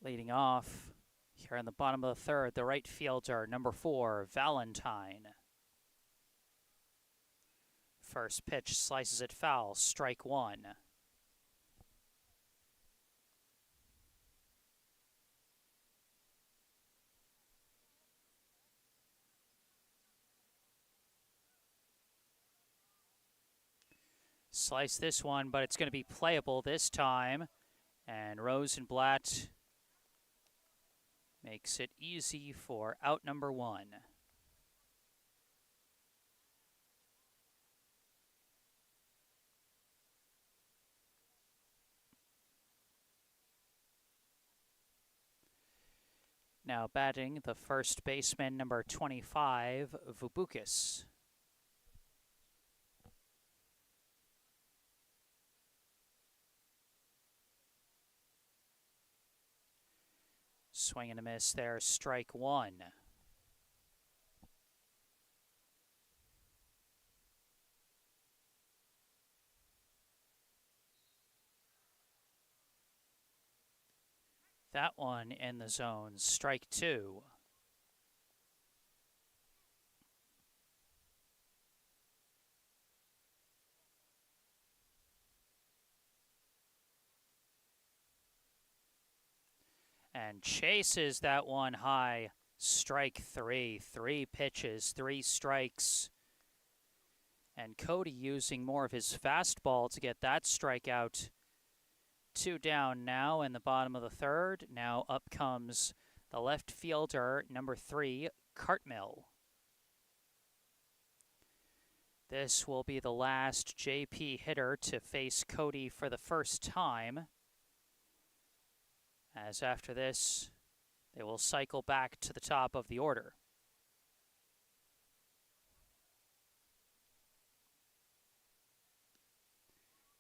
Leading off here in the bottom of the third, the right fielder, number 4, Valentine. First pitch slices it foul, strike 1. Slice this one, but it's going to be playable this time. And Rosenblatt makes it easy for out number 1. Now batting the first baseman, number 25, Vubukas. Swing and a miss there, strike 1. That one in the zone, strike 2. And chases that one high, strike 3. 3 pitches, 3 strikes. And Cody using more of his fastball to get that strikeout. 2 down now in the bottom of the third. Now up comes the left fielder, number 3, Cartmill. This will be the last JP hitter to face Cody for the first time, as after this, they will cycle back to the top of the order.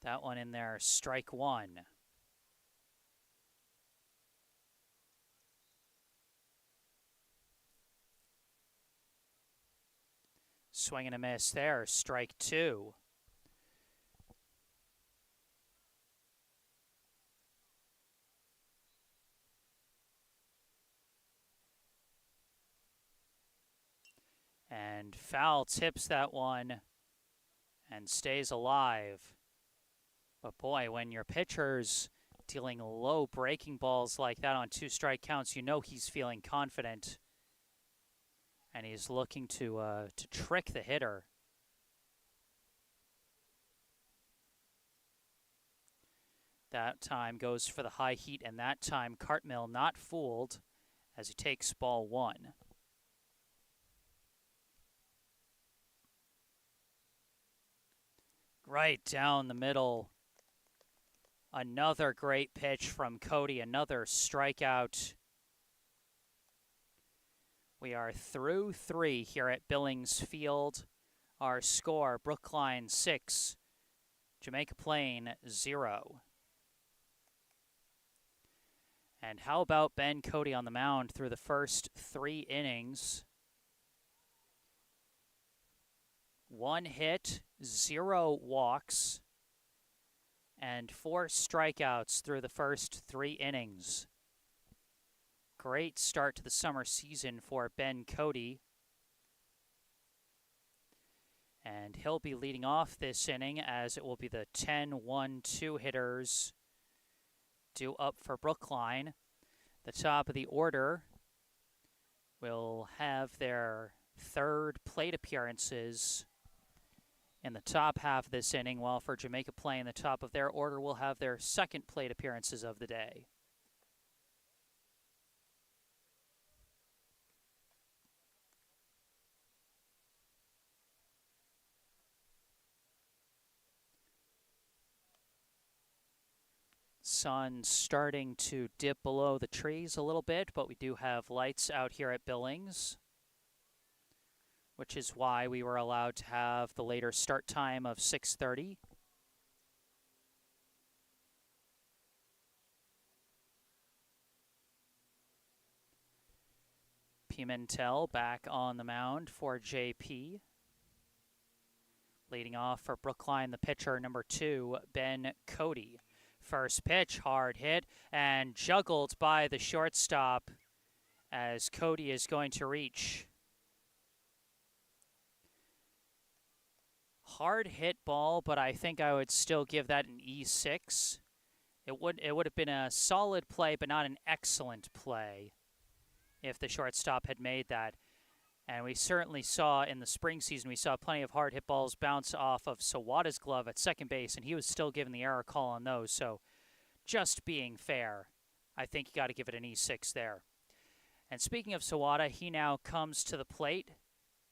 That one in there, strike 1. Swing and a miss there, strike 2. And foul tips that one and stays alive. But boy, when your pitcher's dealing low breaking balls like that on 2 strike counts, you know he's feeling confident. And he's looking to trick the hitter. That time goes for the high heat, and that time Cartmill not fooled as he takes ball 1. Right down the middle. Another great pitch from Cody, another strikeout. We are through 3 here at Billings Field. Our score, Brookline 6, Jamaica Plain 0. And how about Ben Cody on the mound through the first 3 innings? 1 hit, 0 walks, and 4 strikeouts through the first 3 innings. Great start to the summer season for Ben Cody. And he'll be leading off this inning, as it will be the 10-1-2 hitters due up for Brookline. The top of the order will have their 3rd plate appearances in the top half of this inning, while for Jamaica Plain, the top of their order will have their 2nd plate appearances of the day. Sun starting to dip below the trees a little bit, but we do have lights out here at Billings, which is why we were allowed to have the later start time of 6:30. Pimentel back on the mound for JP. Leading off for Brookline, the pitcher, number 2, Ben Cody. First pitch, hard hit, and juggled by the shortstop as Cody is going to reach. Hard hit ball, but I think I would still give that an E6. It would have been a solid play, but not an excellent play if the shortstop had made that. And we certainly saw in the spring season, we saw plenty of hard hit balls bounce off of Sawada's glove at second base, and he was still given the error call on those. So just being fair, I think you got to give it an E6 there. And speaking of Sawada, he now comes to the plate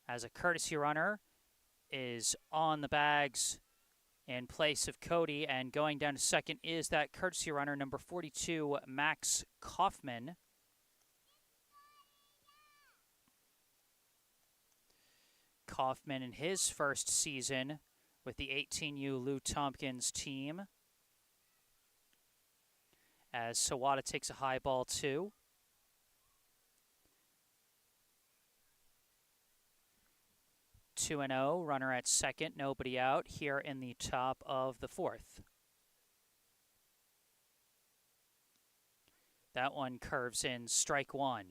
as a courtesy runner, is on the bags in place of Cody, and going down to second is that courtesy runner, number 42, Max Kaufman. Kaufman in his first season with the 18U Lou Tompkins team, as Sawada takes a high ball 2. Two and 0, runner at second, nobody out here in the top of the 4th. That one curves in, strike 1.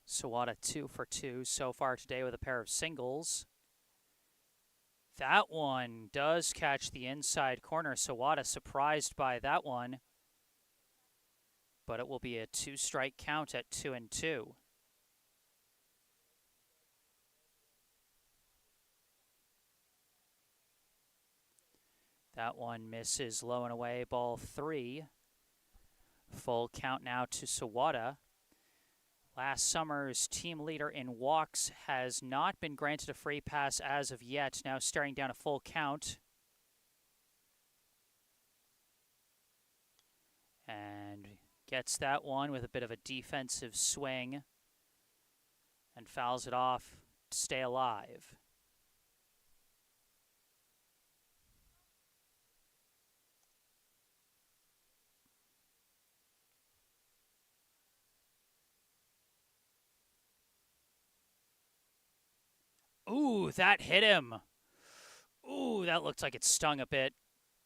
Sawada 2 for 2 so far today with a pair of singles. That one does catch the inside corner. Sawada surprised by that one, but it will be a 2-strike count at 2-2. That one misses low and away, ball 3. Full count now to Sawada. Last summer's team leader in walks has not been granted a free pass as of yet, now staring down a full count. And gets that one with a bit of a defensive swing and fouls it off to stay alive. Ooh, that hit him. Ooh, that looked like it stung a bit.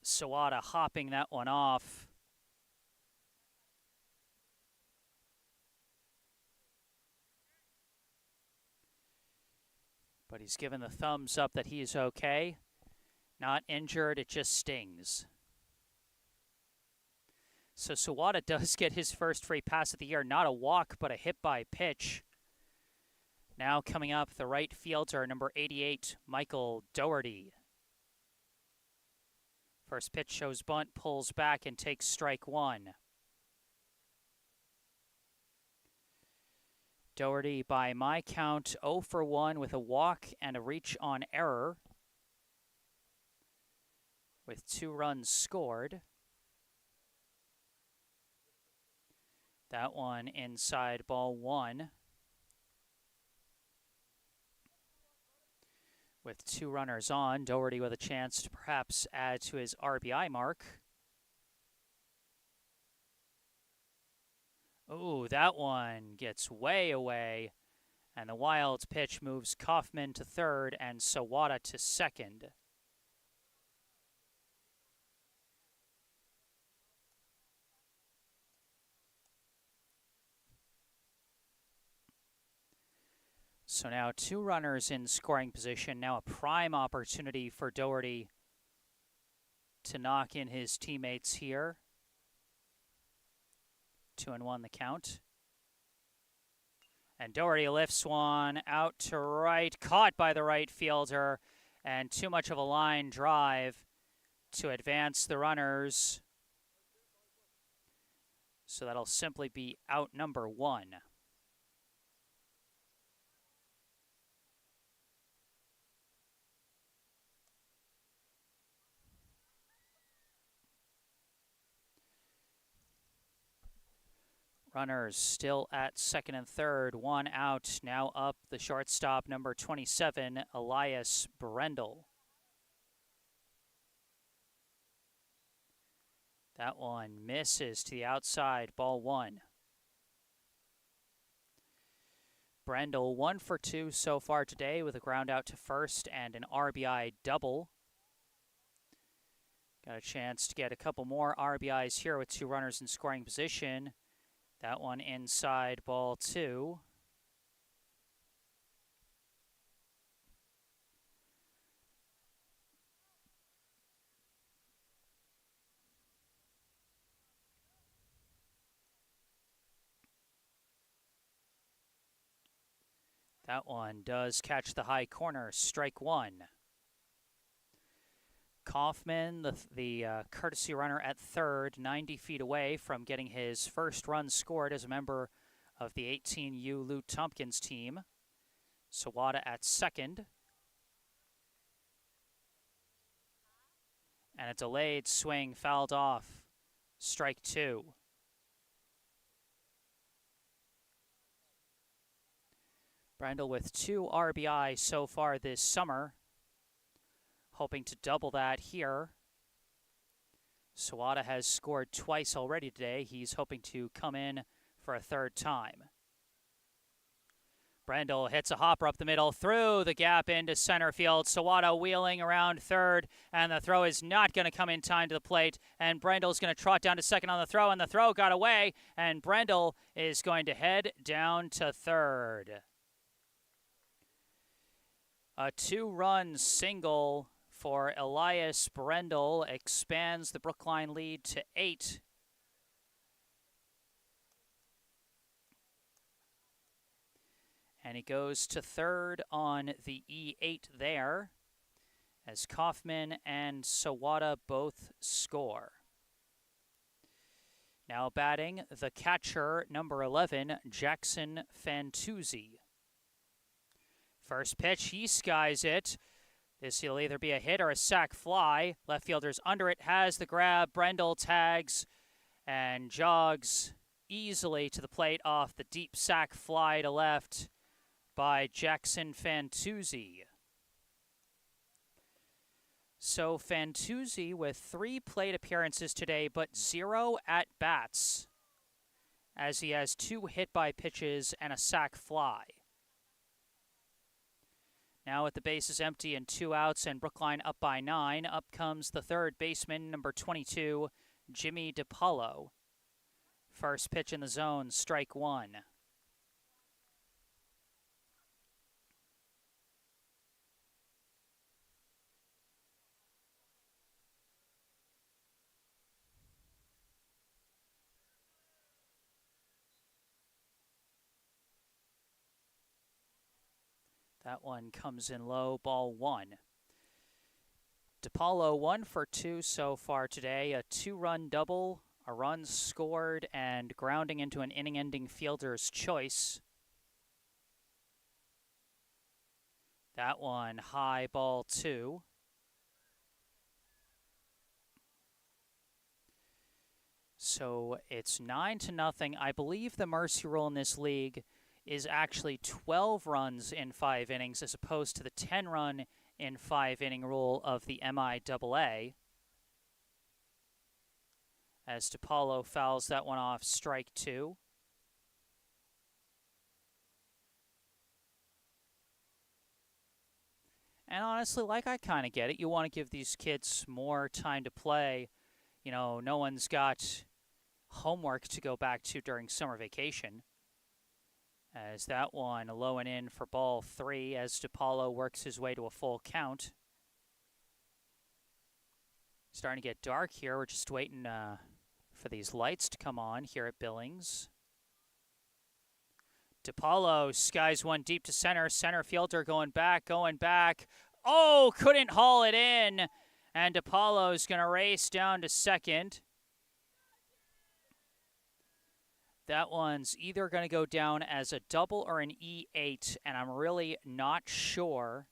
Sawada hopping that one off. But he's given the thumbs up that he's okay. Not injured, it just stings. So Sawada does get his first free pass of the year. Not a walk, but a hit by pitch. Now coming up, the right fielder, number 88, Michael Doherty. First pitch shows bunt, pulls back, and takes strike 1. Doherty, by my count, 0 for 1 with a walk and a reach on error, with 2 runs scored. That one inside, ball 1. With 2 runners on, Doherty with a chance to perhaps add to his RBI mark. Oh, that one gets way away. And the wild pitch moves Kaufman to third and Sawada to second. So now 2 runners in scoring position. Now a prime opportunity for Doherty to knock in his teammates here. 2-1 the count. And Doherty lifts one out to right, caught by the right fielder, and too much of a line drive to advance the runners. So that'll simply be out number 1. Runners still at second and third, 1 out. Now up the shortstop, number 27, Elias Brendel. That one misses to the outside, ball 1. Brendel 1 for 2 so far today with a ground out to first and an RBI double. Got a chance to get a couple more RBIs here with 2 runners in scoring position. That one inside, ball 2. That one does catch the high corner, strike 1. Kaufman, the courtesy runner at third, 90 feet away from getting his first run scored as a member of the 18U Lou Tompkins team. Sawada at second. And a delayed swing fouled off, strike 2. Brendel with 2 RBI so far this summer, hoping to double that here. Sawada has scored twice already today. He's hoping to come in for a third time. Brendel hits a hopper up the middle, through the gap into center field. Sawada wheeling around third, and the throw is not going to come in time to the plate. And Brendel's going to trot down to second on the throw, and the throw got away. And Brendel is going to head down to third. A 2-run single for Elias Brendel expands the Brookline lead to 8. And he goes to third on the E8 there, as Kaufman and Sawada both score. Now batting, the catcher, number 11, Jackson Fantuzzi. First pitch, he skies it. This will either be a hit or a sac fly. Left fielder's under it, has the grab. Brendel tags and jogs easily to the plate off the deep sac fly to left by Jackson Fantuzzi. So Fantuzzi with 3 plate appearances today, but 0 at-bats, as he has 2 hit by pitches and a sac fly. Now with the bases empty and 2 outs and Brookline up by 9, up comes the third baseman, number 22, Jimmy DiPaolo. First pitch in the zone, strike 1. That one comes in low, ball 1. DiPaolo 1 for 2 so far today, a 2-run double, a run scored, and grounding into an inning-ending fielder's choice. That one high, ball 2. So it's 9-0. I believe the mercy rule in this league is actually 12 runs in 5 innings as opposed to the 10-run in 5-inning rule of the MIAA. As DePaulo fouls that one off, strike 2. And honestly, like, I kind of get it. You want to give these kids more time to play. You know, no one's got homework to go back to during summer vacation. As that one low and in for ball 3 as DePaulo works his way to a full count. Starting to get dark here. We're just waiting for these lights to come on here at Billings. DePaulo skies one deep to center. Center fielder going back. Oh, couldn't haul it in. And DePaulo's going to race down to second. That one's either going to go down as a double or an E8, and I'm really not sure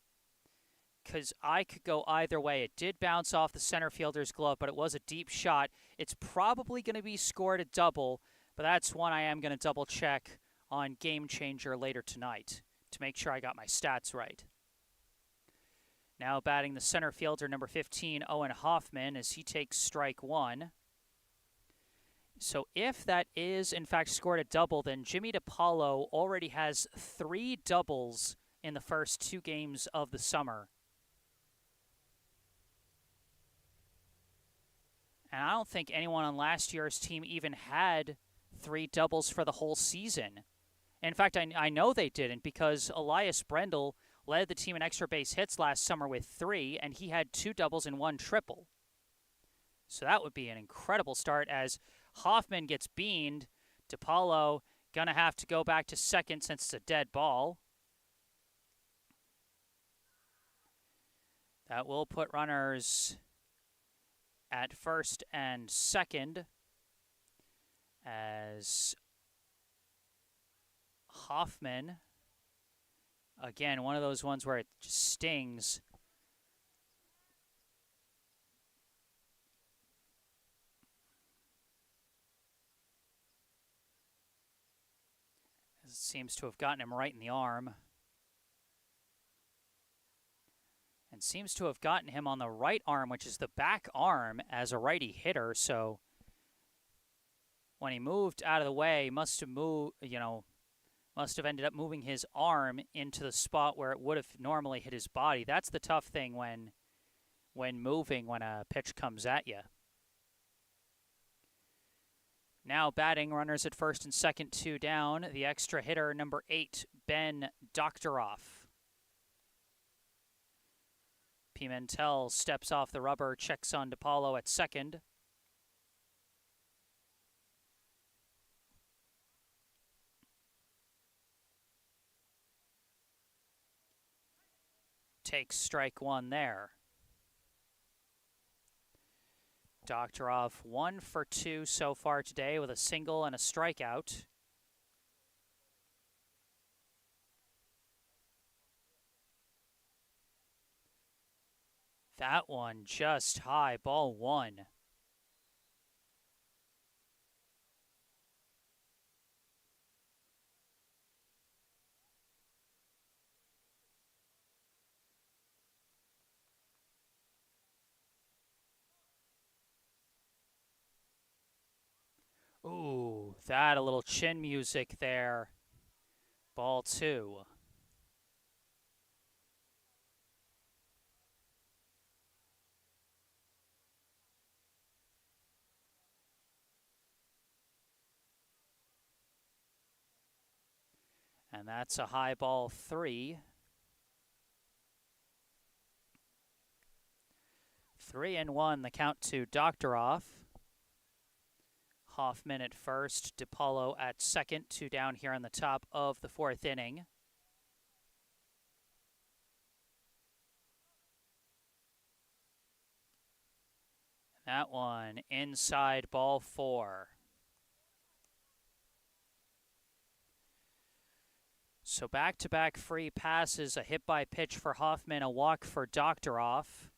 because I could go either way. It did bounce off the center fielder's glove, but it was a deep shot. It's probably going to be scored a double, but that's one I am going to double check on Game Changer later tonight to make sure I got my stats right. Now batting the center fielder, number 15, Owen Hoffman, as he takes strike 1. So if that is, in fact, scored a double, then Jimmy DePaulo already has 3 doubles in the first 2 games of the summer. And I don't think anyone on last year's team even had 3 doubles for the whole season. In fact, I know they didn't because Elias Brendel led the team in extra base hits last summer with 3, and he had 2 doubles and 1 triple. So that would be an incredible start as Hoffman gets beaned. DePaulo going to have to go back to second since it's a dead ball. That will put runners at first and second as Hoffman, again, one of those ones where it just stings. It seems to have gotten him right in the arm. And seems to have gotten him on the right arm, which is the back arm, as a righty hitter. So when he moved out of the way, must have ended up moving his arm into the spot where it would have normally hit his body. That's the tough thing when moving when a pitch comes at you. Now batting, runners at first and second, 2 down. The extra hitter, number 8, Ben Doktoroff. Pimentel steps off the rubber, checks on DePaulo at second. Takes strike 1 there. Doktoroff 1 for 2 so far today with a single and a strikeout. That one just high, ball 1. Ooh, that a little chin music there. Ball 2. And that's a high ball 3. 3-1 the count to Doktoroff. Hoffman at first, DePaulo at second, 2 down here on the top of the 4th inning. That one inside, ball 4. So back-to-back free passes, a hit by pitch for Hoffman, a walk for Doktoroff.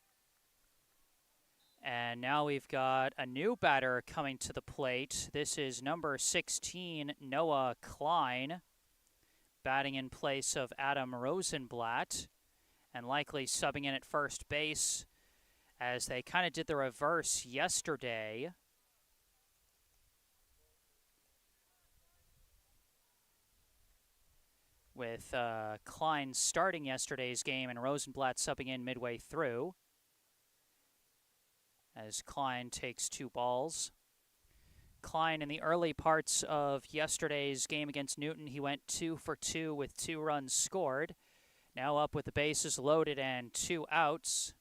And now we've got a new batter coming to the plate. This is number 16, Noah Klein, batting in place of Adam Rosenblatt. and likely subbing in at first base, as they kind of did the reverse yesterday. With Klein starting yesterday's game and Rosenblatt subbing in midway through, as Klein takes 2 balls. Klein, in the early parts of yesterday's game against Newton, he went 2 for 2 with 2 runs scored. Now up with the bases loaded and 2 outs.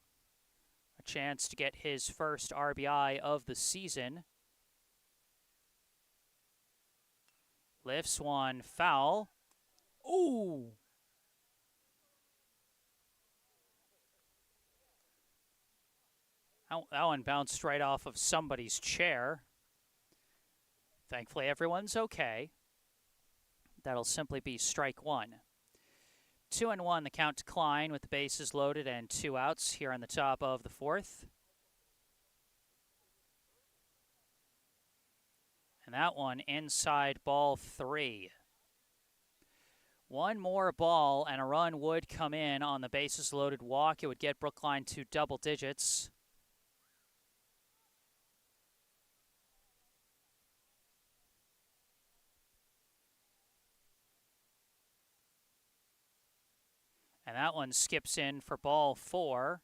A chance to get his first RBI of the season. Lifts one foul. Ooh! That one bounced right off of somebody's chair. Thankfully, everyone's okay. That'll simply be strike 1. 2-1 the count to Klein with the bases loaded and 2 outs here on the top of the 4th. And that one inside ball 3. One more ball and a run would come in on the bases loaded walk. It would get Brookline to double digits. And that one skips in for ball 4.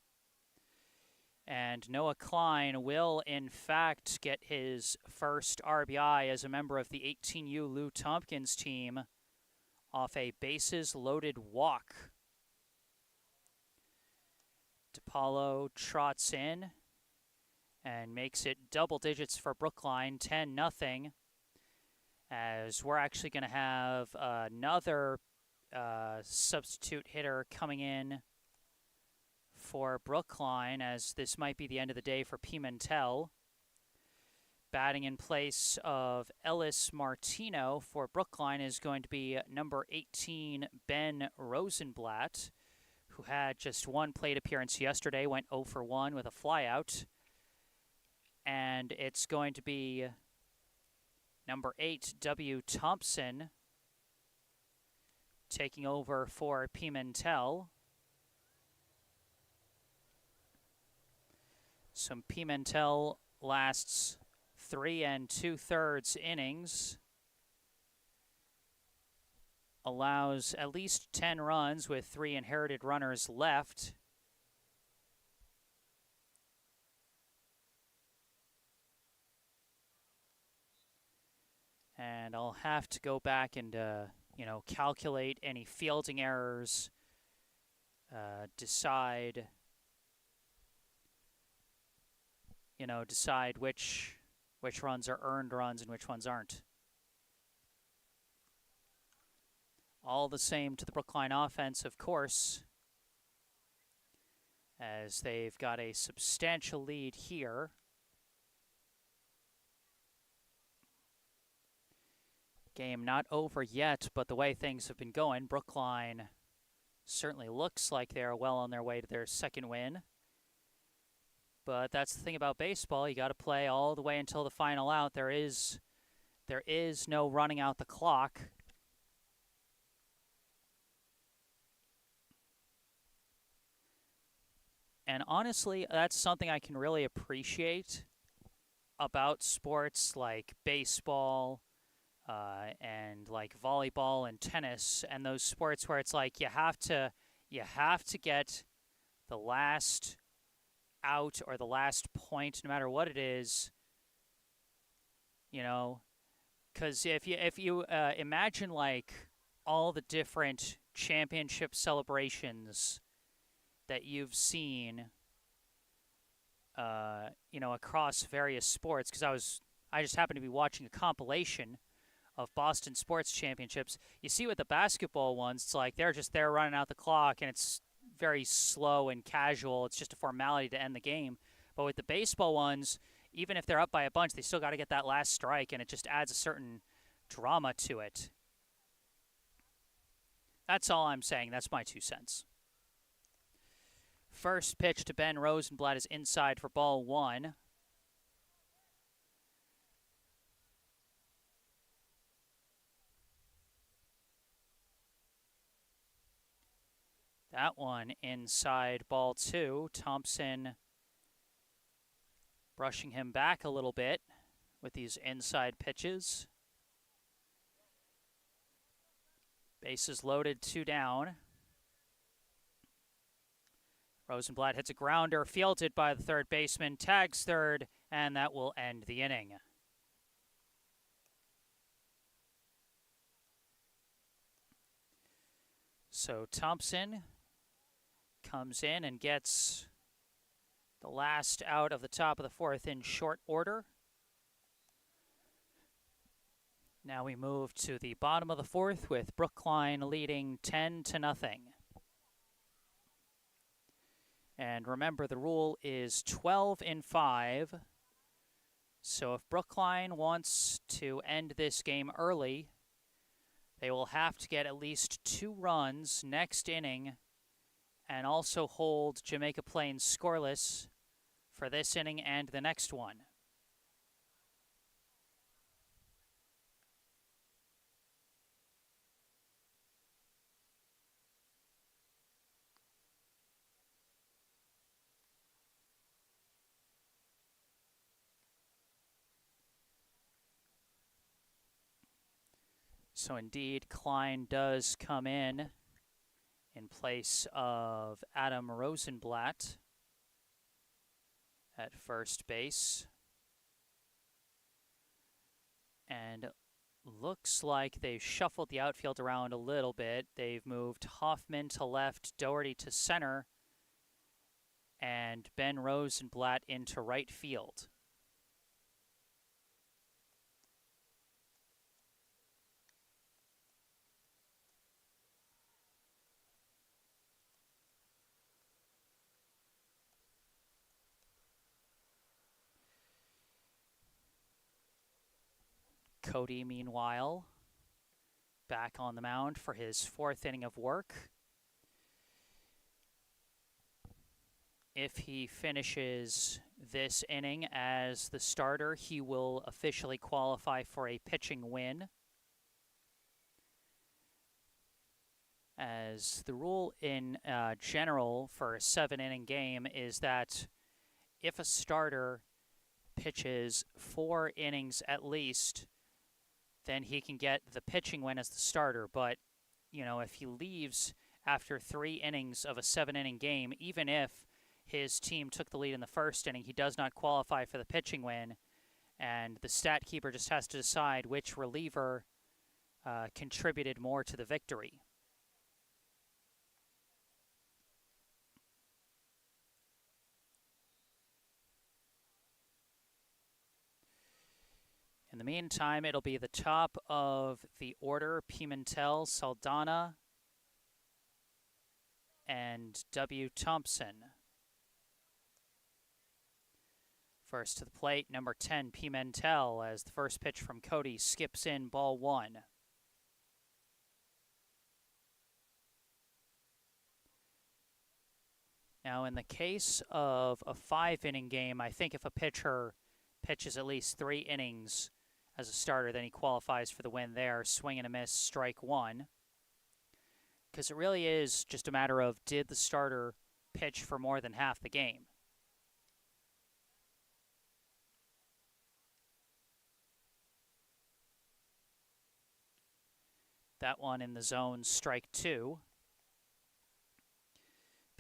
And Noah Klein will, in fact, get his first RBI as a member of the 18U Lou Tompkins team off a bases-loaded walk. DePaulo trots in and makes it double digits for Brookline, 10-0, as we're actually going to have another substitute hitter coming in for Brookline, as this might be the end of the day for Pimentel. Batting in place of Ellis Martino for Brookline is going to be number 18, Ben Rosenblatt, who had just 1 plate appearance yesterday, went 0 for 1 with a flyout. And it's going to be number 8, W. Thompson, taking over for Pimentel. Some Pimentel lasts 3 2/3 innings, allows at least 10 runs with 3 inherited runners left. And I'll have to go back and, calculate any fielding errors, decide which runs are earned runs and which ones aren't. All the same to the Brookline offense, of course, as they've got a substantial lead here. Game not over yet, but the way things have been going, Brookline certainly looks like they're well on their way to their second win. But that's the thing about baseball. You got to play all the way until the final out. There is no running out the clock. And honestly, that's something I can really appreciate about sports like baseball and like volleyball and tennis and those sports where it's like you have to get the last out or the last point, no matter what it is, because if you imagine like all the different championship celebrations that you've seen, across various sports, because I just happened to be watching a compilation of Boston sports championships. You see with the basketball ones, it's like they're just there running out the clock, and it's very slow and casual. It's just a formality to end the game. But with the baseball ones, even if they're up by a bunch, they still got to get that last strike, and it just adds a certain drama to it. That's all I'm saying. That's my 2 cents. First pitch to Ben Rosenblatt is inside for ball 1. That one inside ball 2. Thompson brushing him back a little bit with these inside pitches. Bases loaded, 2 down. Rosenblatt hits a grounder, fielded by the third baseman, tags third, and that will end the inning. So Thompson comes in and gets the last out of the top of the 4th in short order. Now we move to the bottom of the 4th with Brookline leading 10-0. And remember, the rule is 12 in 5. So if Brookline wants to end this game early, they will have to get at least 2 runs next inning and also hold Jamaica Plains scoreless for this inning and the next one. So indeed, Klein does come in place of Adam Rosenblatt at first base. And looks like they've shuffled the outfield around a little bit. They've moved Hoffman to left, Doherty to center, and Ben Rosenblatt into right field. Cody, meanwhile, back on the mound for his 4th inning of work. If he finishes this inning as the starter, he will officially qualify for a pitching win. As the rule in general for a 7-inning game is that if a starter pitches 4 innings at least, then he can get the pitching win as the starter. But, you know, if he leaves after 3 innings of a 7-inning game, even if his team took the lead in the 1st inning, he does not qualify for the pitching win, and the stat keeper just has to decide which reliever contributed more to the victory. In the meantime, it'll be the top of the order: Pimentel, Saldana, and W. Thompson. First to the plate, number 10, Pimentel, as the first pitch from Cody skips in, ball 1. Now, in the case of a 5-inning game, I think if a pitcher pitches at least 3 innings as a starter, then he qualifies for the win there. Swing and a miss, strike 1. Because it really is just a matter of, did the starter pitch for more than half the game? That one in the zone, strike 2.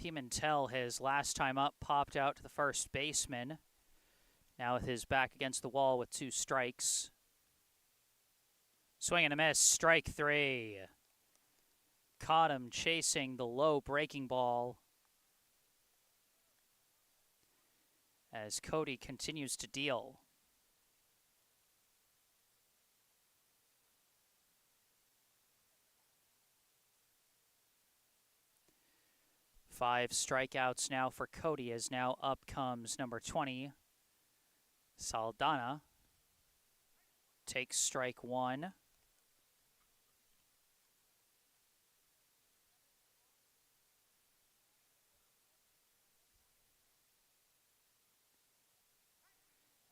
Pimentel, his last time up, popped out to the first baseman. Now with his back against the wall with 2 strikes. Swing and a miss, strike 3. Caught him chasing the low breaking ball as Cody continues to deal. Five strikeouts now for Cody, as now up comes number 20, Saldana. Takes strike 1.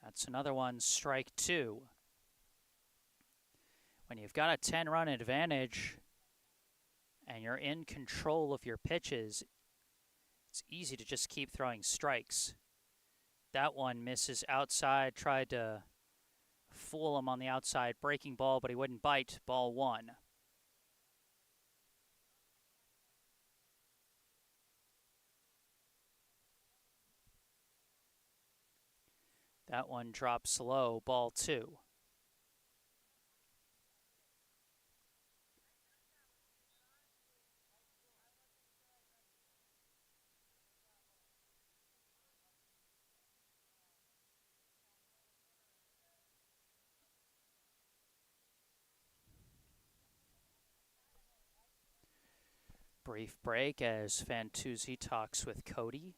That's another one, strike 2. When you've got a 10-run advantage and you're in control of your pitches, it's easy to just keep throwing strikes. That one misses outside, tried to fool him on the outside breaking ball, but he wouldn't bite. Ball 1. That one drops low. Ball 2. Brief break as Fantuzzi talks with Cody.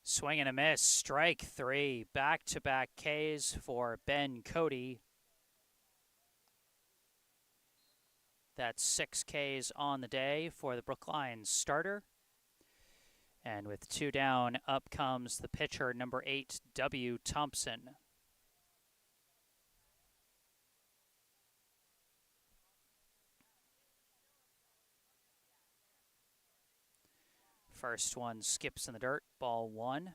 Swing and a miss. Strike 3. Back-to-back Ks for Ben Cody. That's 6 Ks on the day for the Brookline starter. And with 2 down, up comes the pitcher, number 8, W. Thompson. First one skips in the dirt. Ball 1.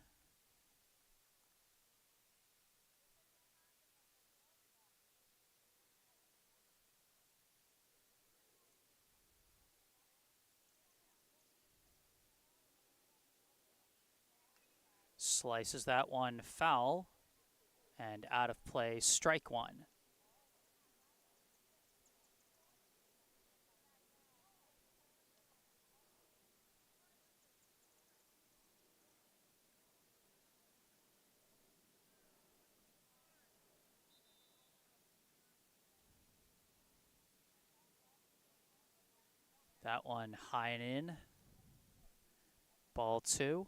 Slices that one foul and out of play. Strike 1. That one high and in. Ball 2.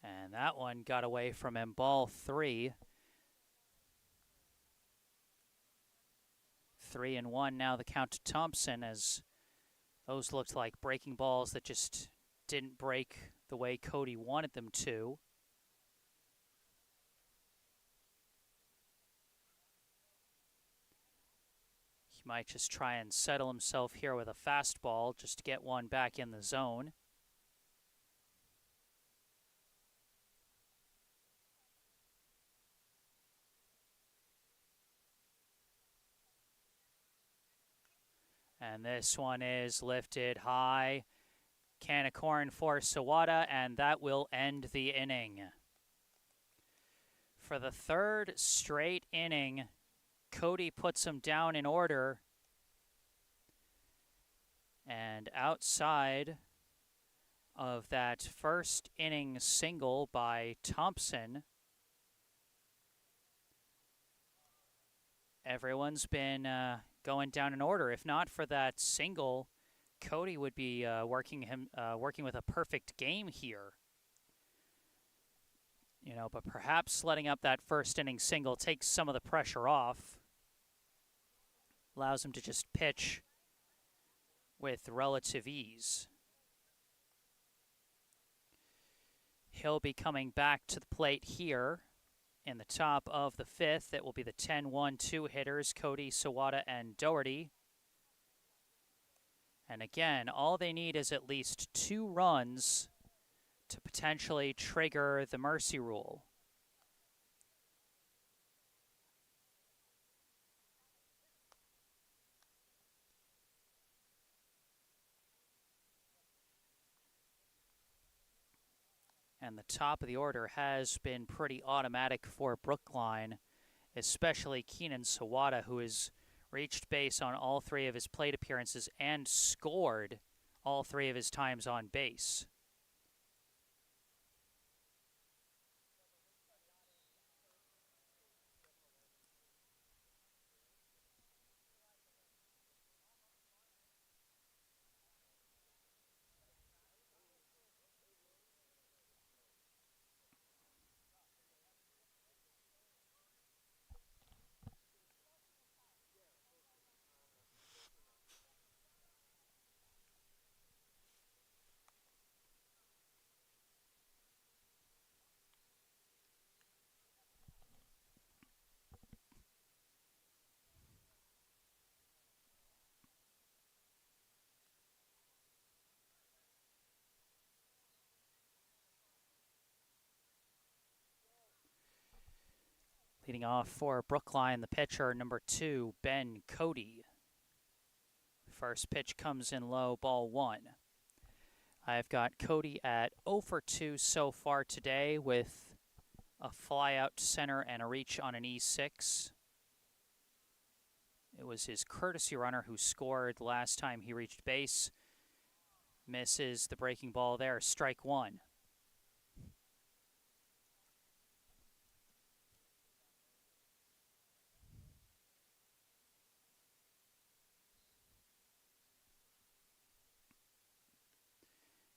And that one got away from him. Ball 3. 3-1 now the count to Thompson, as those looked like breaking balls that just didn't break the way Cody wanted them to. He might just try and settle himself here with a fastball just to get one back in the zone. And this one is lifted high. Can of corn for Sawada, and that will end the inning. For the 3rd straight inning, Cody puts him down in order. And outside of that first inning single by Thompson, everyone's been going down in order. If not for that single, Cody would be working with a perfect game here. You know, but perhaps letting up that first inning single takes some of the pressure off. Allows him to just pitch with relative ease. He'll be coming back to the plate here in the top of the 5th. It will be the 10-1-2 hitters, Cody, Sawada, and Doherty. And again, all they need is at least 2 runs to potentially trigger the mercy rule. And the top of the order has been pretty automatic for Brookline, especially Keenan Sawada, who has reached base on all 3 of his plate appearances and scored all 3 of his times on base. Leading off for Brookline, the pitcher, number 2, Ben Cody. First pitch comes in low, ball 1. I've got Cody at 0 for 2 so far today with a fly out to center and a reach on an E6. It was his courtesy runner who scored last time he reached base. Misses the breaking ball there, strike 1.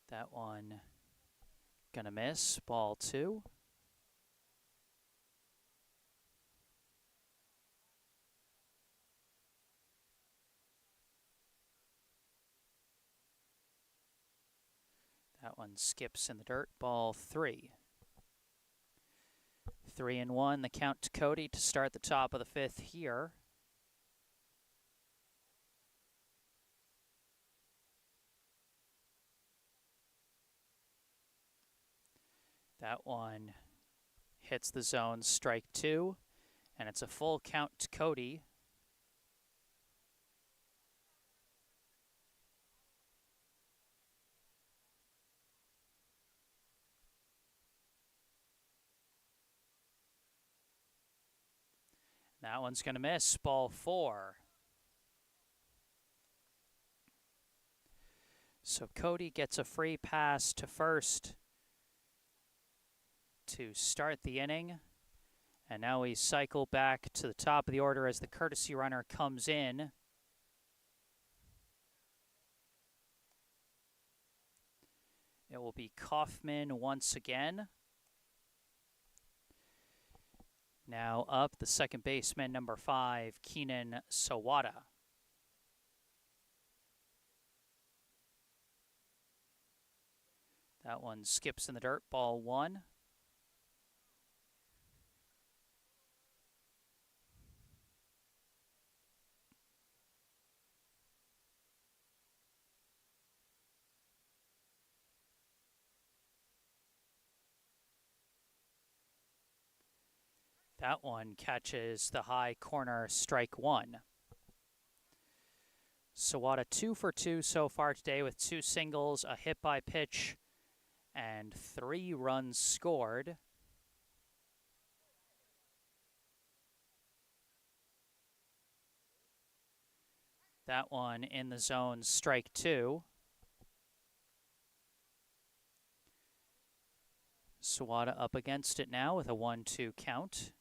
That one gonna miss, ball 2. That one skips in the dirt, ball 3. 3-1, the count to Cody to start the top of the 5th here. That one hits the zone, strike 2, and it's a full count to Cody. That one's going to miss, ball 4. So Cody gets a free pass to first to start the inning. And now we cycle back to the top of the order as the courtesy runner comes in. It will be Kaufman once again. Now up, the second baseman, number 5, Keenan Sawada. That one skips in the dirt, ball 1. That one catches the high corner, strike 1. Sawada 2 for 2 so far today with 2 singles, a hit by pitch, and 3 runs scored. That one in the zone, strike 2. Sawada up against it now with a 1-2 count.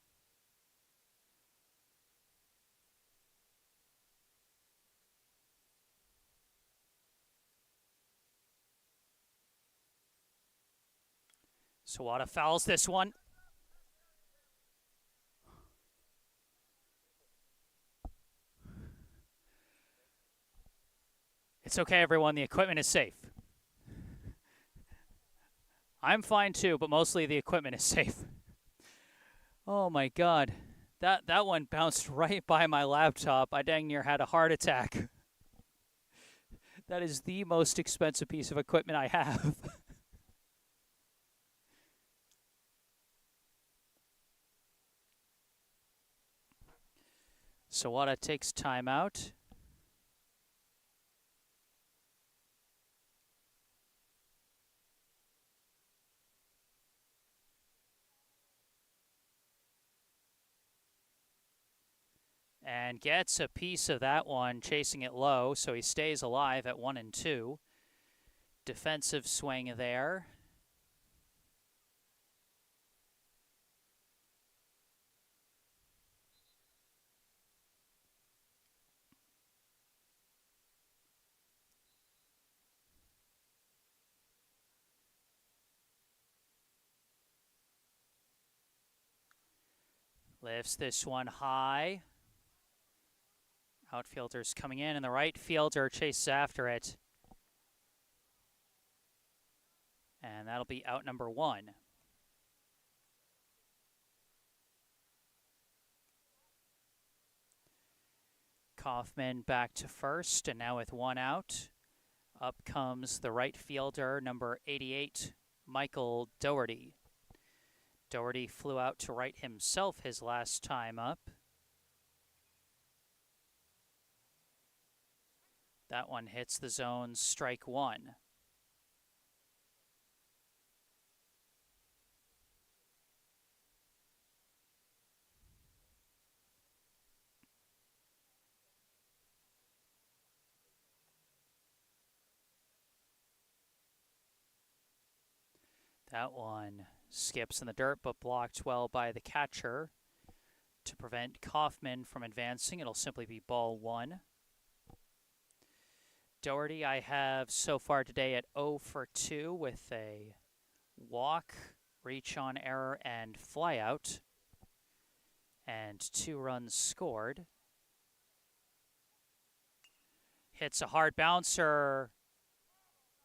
Sawada fouls this one. It's okay, everyone. The equipment is safe. I'm fine too, but mostly the equipment is safe. Oh my God. That one bounced right by my laptop. I dang near had a heart attack. That is the most expensive piece of equipment I have. Sawada takes timeout. And gets a piece of that one, chasing it low, so he stays alive at 1-2. Defensive swing there. Lifts this one high. Outfielder's coming in, and the right fielder chases after it. And that'll be out number 1. Kaufman back to first, and now with 1 out, up comes the right fielder, number 88, Michael Doherty. Doherty flew out to right himself his last time up. That one hits the zone, strike one. That one skips in the dirt, but blocked well by the catcher to prevent Kaufman from advancing. It'll simply be ball one. Doherty, I have so far today at 0 for 2 with a walk, reach on error, and flyout, and 2 runs scored. Hits a hard bouncer,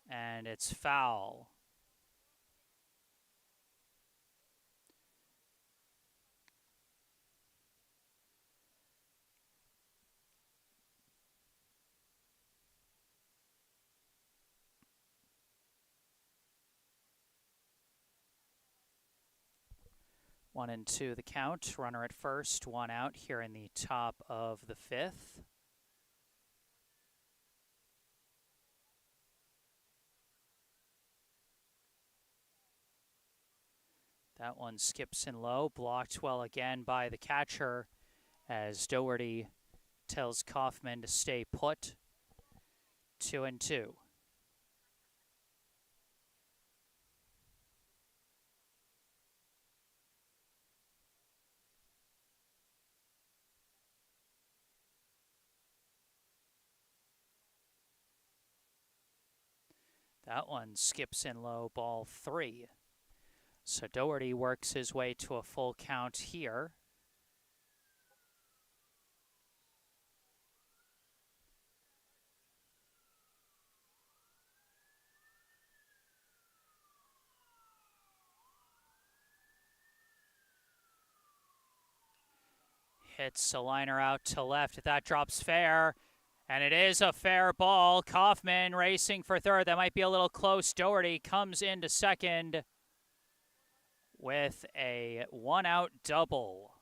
and it's foul. One and two the count. Runner at first, one out here in the top of the fifth. That one skips in low, blocked well again by the catcher as Doherty tells Kaufman to stay put. 2 and 2. That one skips in low, ball 3. So Doherty works his way to a full count here. Hits a liner out to left. That drops fair. And it is a fair ball. Kaufman racing for third. That might be a little close. Doherty comes into second with a one-out double.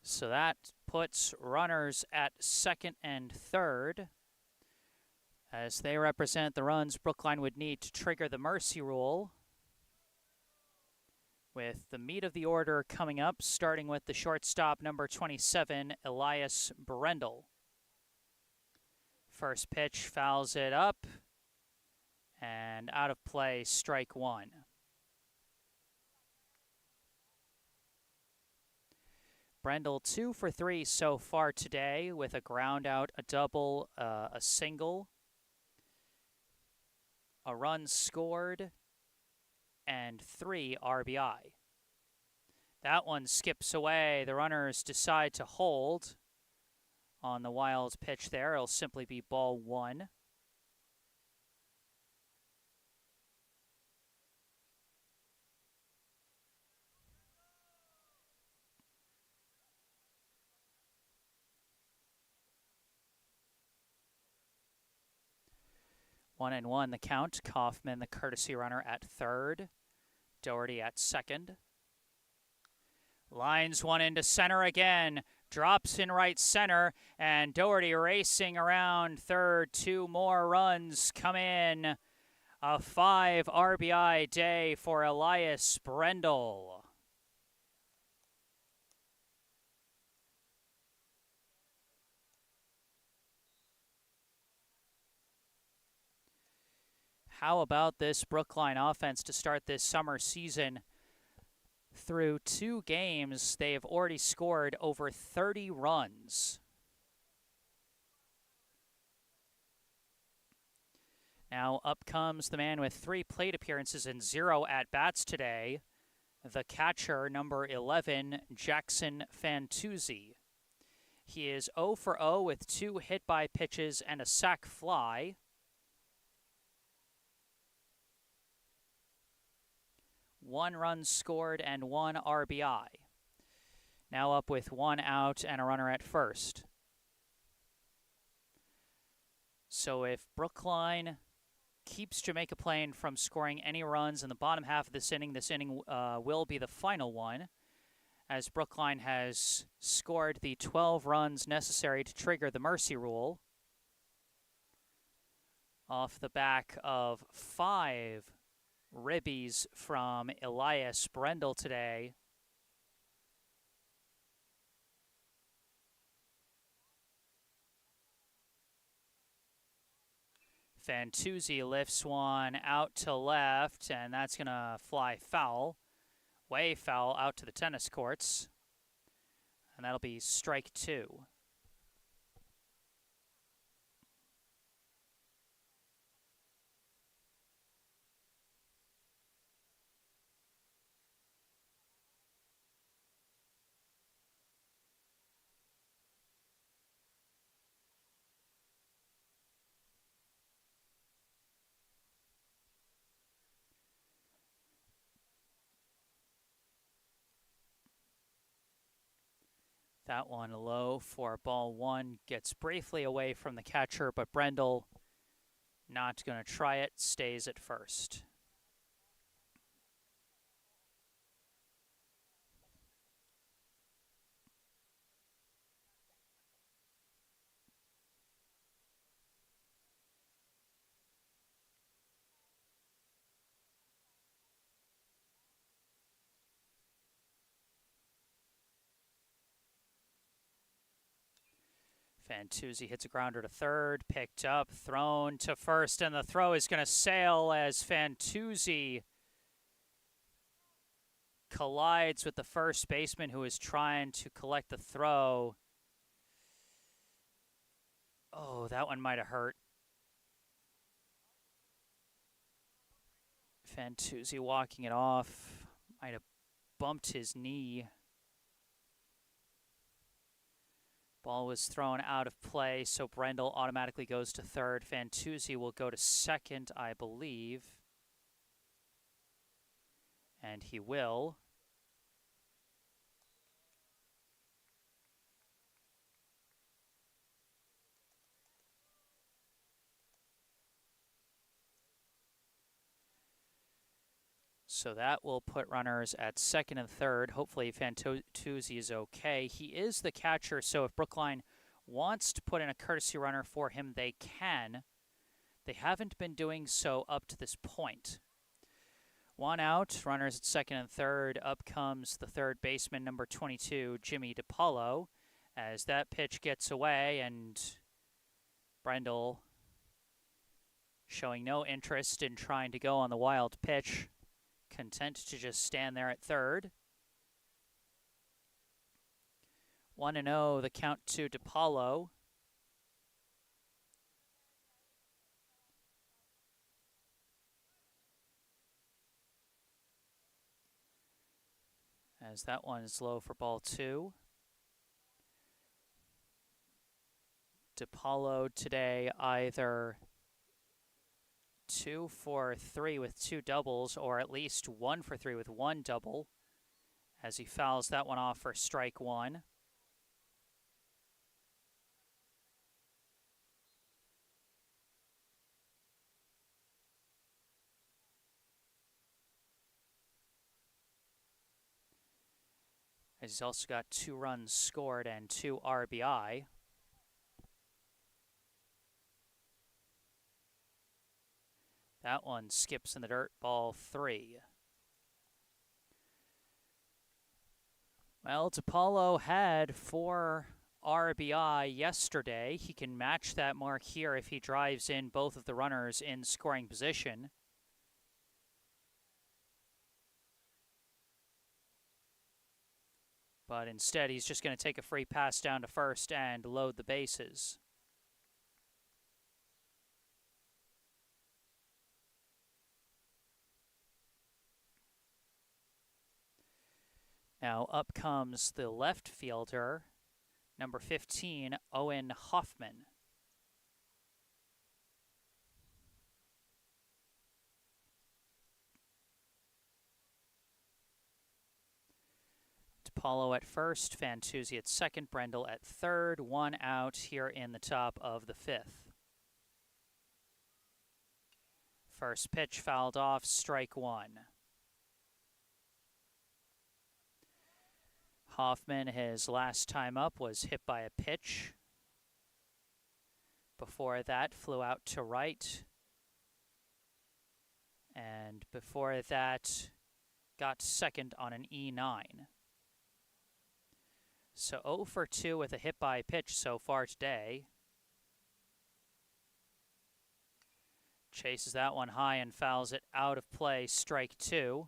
So that puts runners at second and third. As they represent the runs Brookline would need to trigger the mercy rule. With the meat of the order coming up, starting with the shortstop, number 27, Elias Brendel. First pitch fouls it up, and out of play, strike one. Brendel 2 for 3 so far today with a ground out, a double, a single, a run scored, and 3 RBI. That one skips away. The runners decide to hold on the wild pitch there. It'll simply be ball one. One and one the count. Kaufman, the courtesy runner, at third. Doherty at second. Lines one into center again. Drops in right center. And Doherty racing around third. 2 more runs come in. A 5 RBI day for Elias Brendel. How about this Brookline offense to start this summer season? Through 2 games, they have already scored over 30 runs. Now up comes the man with 3 plate appearances and 0 at-bats today, the catcher, number 11, Jackson Fantuzzi. He is 0 for 0 with 2 hit-by pitches and a sac fly. 1 run scored and 1 RBI. Now up with 1 out and a runner at first. So if Brookline keeps Jamaica Plain from scoring any runs in the bottom half of this inning. This inning will be the final one, as Brookline has scored the 12 runs necessary to trigger the mercy rule off the back of 5 ribbies from Elias Brendel today. Fantuzzi lifts one out to left, and that's going to fly foul. Way foul out to the tennis courts. And that'll be strike 2. That one low for ball 1. Gets briefly away from the catcher, but Brendel not going to try it. Stays at first. Fantuzzi hits a grounder to third, picked up, thrown to first, and the throw is going to sail as Fantuzzi collides with the first baseman who is trying to collect the throw. Oh, that one might have hurt. Fantuzzi walking it off, might have bumped his knee. Ball was thrown out of play, so Brendel automatically goes to third. Fantuzzi will go to second, I believe. And he will. So that will put runners at second and third. Hopefully Fantuzzi is okay. He is the catcher, so if Brookline wants to put in a courtesy runner for him, they can. They haven't been doing so up to this point. 1 out, runners at second and third. Up comes the third baseman, number 22, Jimmy DiPaolo, as that pitch gets away, and Brendel showing no interest in trying to go on the wild pitch. Content to just stand there at third. 1-0, the count to DiPaolo. As that one is low for ball 2. DiPaolo today either 2 for 3 with 2 doubles, or at least 1 for 3 with 1 double, as he fouls that one off for strike 1. As he's also got 2 runs scored and 2 RBI. That one skips in the dirt, ball 3. Well, DiPaolo had 4 RBI yesterday. He can match that mark here if he drives in both of the runners in scoring position. But instead, he's just going to take a free pass down to first and load the bases. Now up comes the left fielder, number 15, Owen Hoffman. DiPaolo at first, Fantuzzi at second, Brendel at third. 1 out here in the top of the 5th. First pitch fouled off, strike one. Hoffman, his last time up, was hit by a pitch. Before that, flew out to right. And before that, got second on an E9. So 0 for 2 with a hit by pitch so far today. Chases that one high and fouls it out of play, strike two.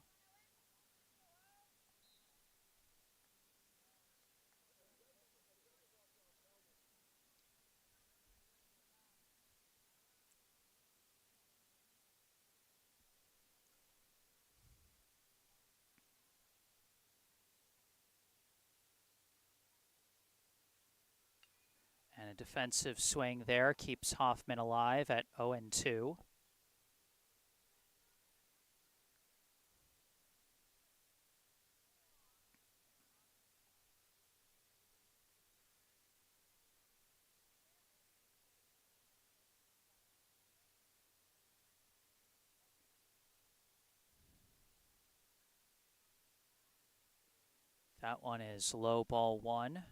And a defensive swing there keeps Hoffman alive at 0-2. That one is low, ball one.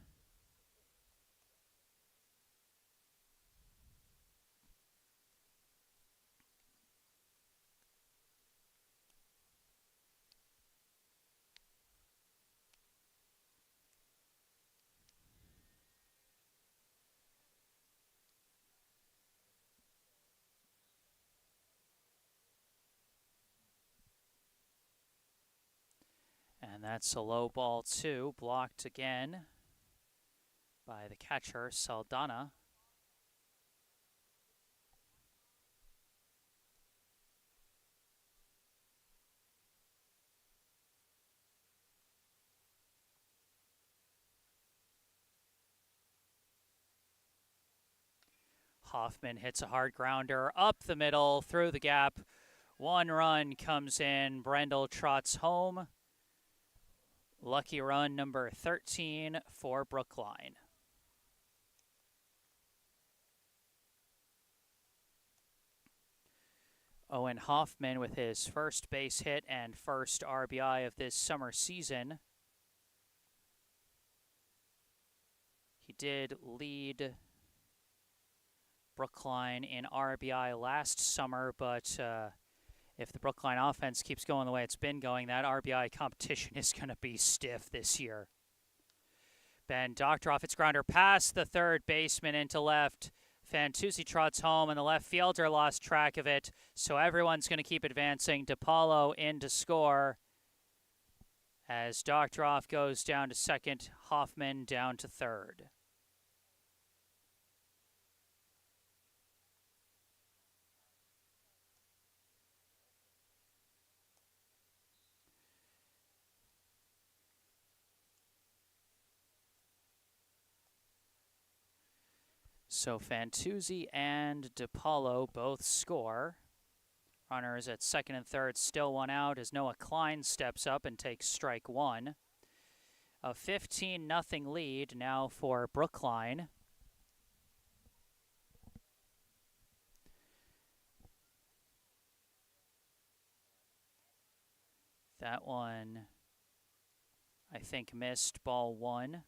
And that's a low ball two, blocked again by the catcher, Saldana. Hoffman hits a hard grounder up the middle, through the gap. One run comes in. Brendel trots home. Lucky run number 13 for Brookline. Owen Hoffman with his first base hit and first RBI of this summer season. He did lead Brookline in RBI last summer, but if the Brookline offense keeps going the way it's been going, that RBI competition is going to be stiff this year. Ben Doctoroff hits grounder past the third baseman into left. Fantuzzi trots home, and the left fielder lost track of it, so everyone's going to keep advancing. DePaulo in to score as Doctoroff goes down to second, Hoffman down to third. So Fantuzzi and DePaulo both score. Runners at second and third, still one out as Noah Klein steps up and takes strike one. A 15-0 lead now for Brookline. That one, I think, missed, ball one.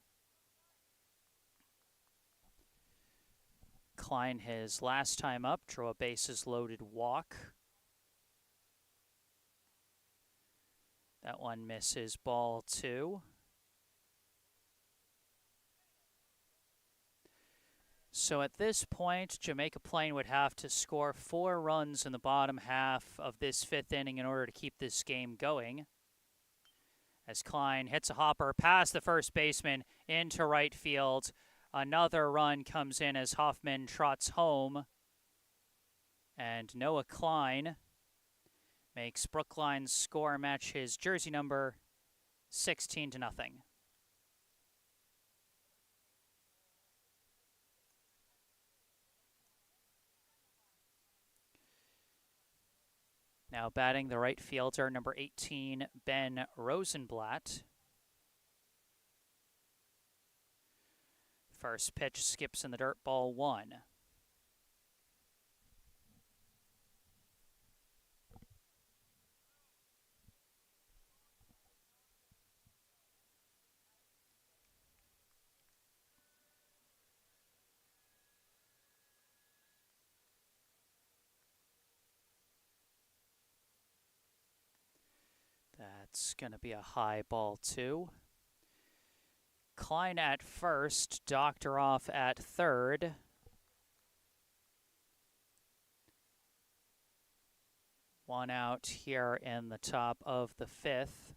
Klein, his last time up, drew a bases-loaded walk. That one misses, ball two. So at this point, Jamaica Plain would have to score 4 runs in the bottom half of this 5th inning in order to keep this game going. As Klein hits a hopper past the first baseman into right field. Another run comes in as Hoffman trots home. And Noah Klein makes Brookline's score match his jersey number 16-0. Now batting the right fielder, number 18, Ben Rosenblatt. First pitch skips in the dirt, ball one. That's going to be a high ball, too. Klein at first, Doctor off at third. One out here in the top of the fifth.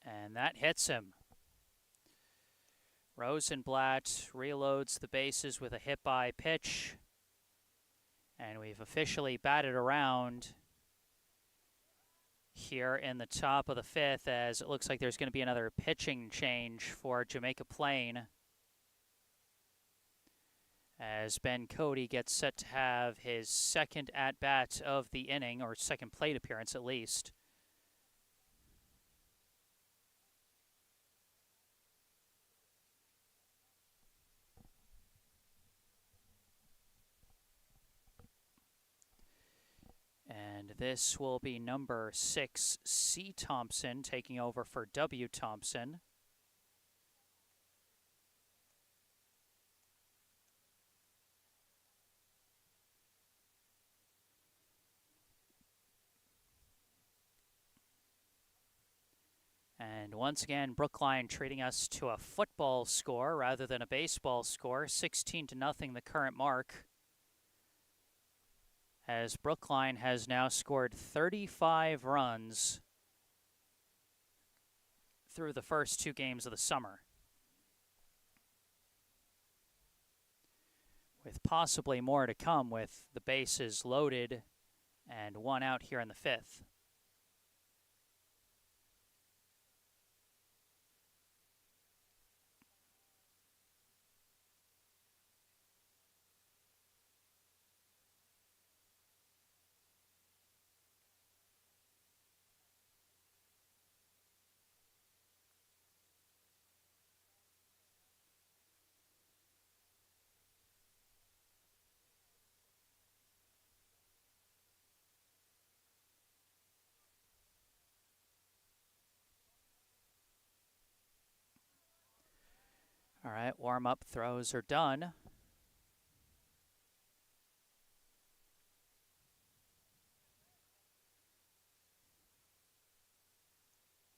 And that hits him. Rosenblatt reloads the bases with a hit-by pitch. And we've officially batted around here in the top of the fifth, as it looks like there's going to be another pitching change for Jamaica Plain, as Ben Cody gets set to have his second at-bat of the inning, or second plate appearance at least. And this will be number 6, C. Thompson, taking over for W. Thompson. And once again, Brookline treating us to a football score rather than a baseball score. 16-0 the current mark, as Brookline has now scored 35 runs through the first 2 games of the summer, with possibly more to come with the bases loaded and one out here in the fifth. All right, warm-up throws are done.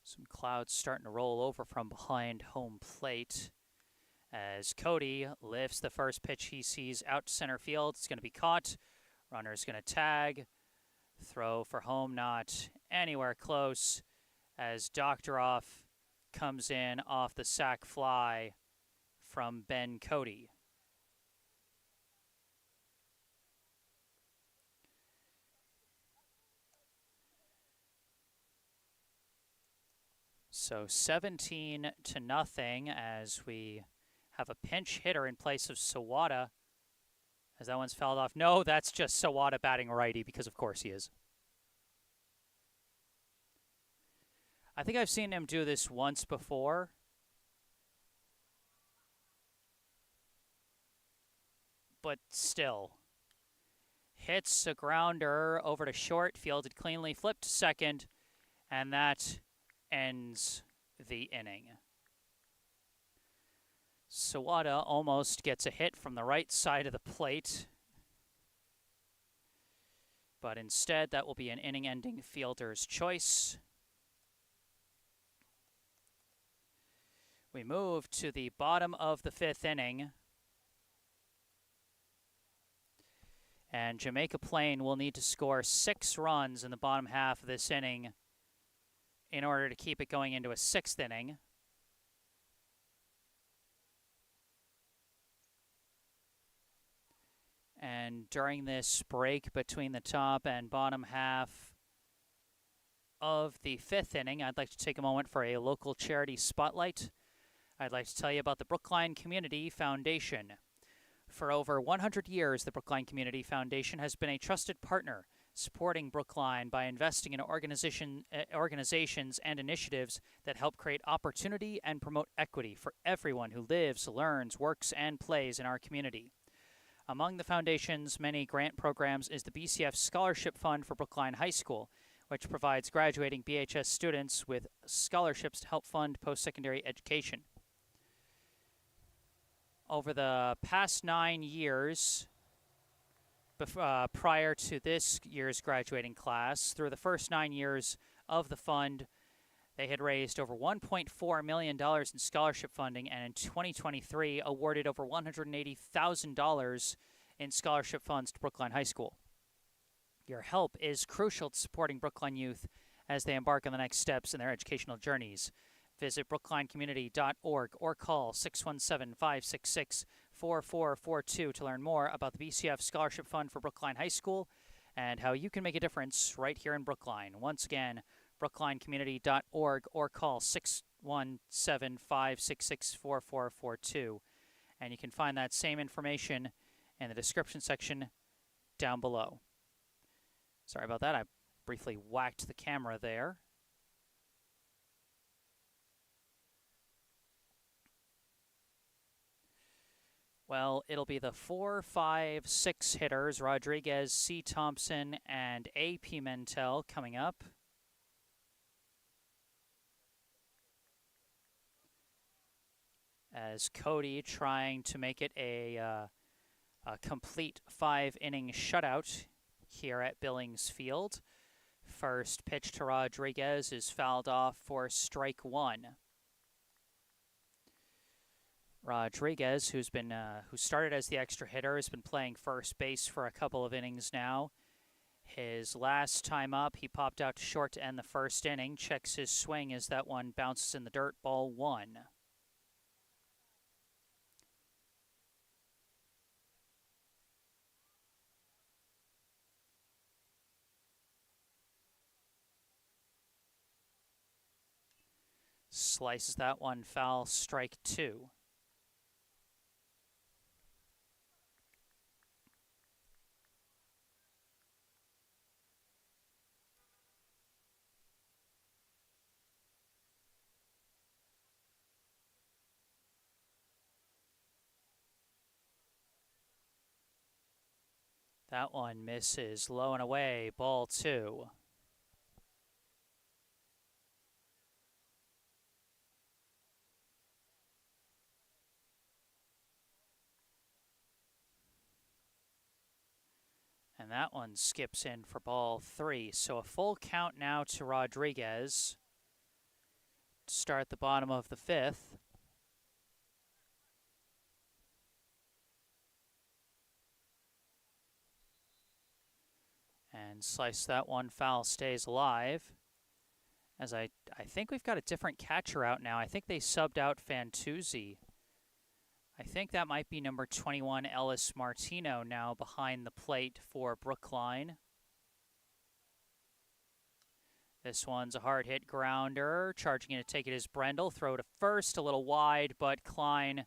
Some clouds starting to roll over from behind home plate, as Cody lifts the first pitch he sees out to center field. It's going to be caught. Runner's going to tag. Throw for home, not anywhere close, as Doctoroff comes in off the sac fly from Ben Cody. So 17-0 as we have a pinch hitter in place of Sawada, as that one's fouled off. No, that's just Sawada batting righty, because of course he is. I think I've seen him do this once before. But still. Hits a grounder over to short, fielded cleanly, flipped to second, and that ends the inning. Sawada almost gets a hit from the right side of the plate, but instead that will be an inning-ending fielder's choice. We move to the bottom of the fifth inning, and Jamaica Plain will need to score 6 runs in the bottom half of this inning in order to keep it going into a 6th inning. And during this break between the top and bottom half of the 5th inning, I'd like to take a moment for a local charity spotlight. I'd like to tell you about the Brookline Community Foundation. For over 100 years, the Brookline Community Foundation has been a trusted partner, supporting Brookline by investing in organizations and initiatives that help create opportunity and promote equity for everyone who lives, learns, works, and plays in our community. Among the foundation's many grant programs is the BCF Scholarship Fund for Brookline High School, which provides graduating BHS students with scholarships to help fund post-secondary education. Over the past 9 years, prior to this year's graduating class. Through the first 9 years of the fund, they had raised over $1.4 million in scholarship funding, and in 2023 awarded over $180,000 in scholarship funds to Brookline High School. Your help is crucial to supporting Brookline youth as they embark on the next steps in their educational journeys. Visit brooklinecommunity.org or call 617-566-4442 to learn more about the BCF Scholarship Fund for Brookline High School and how you can make a difference right here in Brookline. Once again, brooklinecommunity.org or call 617-566-4442. And you can find that same information in the description section down below. Sorry about that. I briefly whacked the camera there. Well, it'll be the 4, 5, 6 hitters, Rodriguez, C. Thompson, and A. Pimentel coming up. As Cody trying to make it a complete 5-inning shutout here at Billings Field. First pitch to Rodriguez is fouled off for strike 1. Rodriguez, who started as the extra hitter, has been playing first base for a couple of innings now. His last time up, he popped out to short to end the first inning. Checks his swing as that one bounces in the dirt, ball 1. Slices that one foul, strike 2. That one misses low and away, ball 2. And that one skips in for ball 3. So a full count now to Rodriguez to start the bottom of the 5th. And slice that one foul, stays alive. As I think we've got a different catcher out now. I think they subbed out Fantuzzi. I think that might be number 21, Ellis Martino, now behind the plate for Brookline. This one's a hard hit grounder. Charging in to take it is Brendel. Throw to first, a little wide, but Klein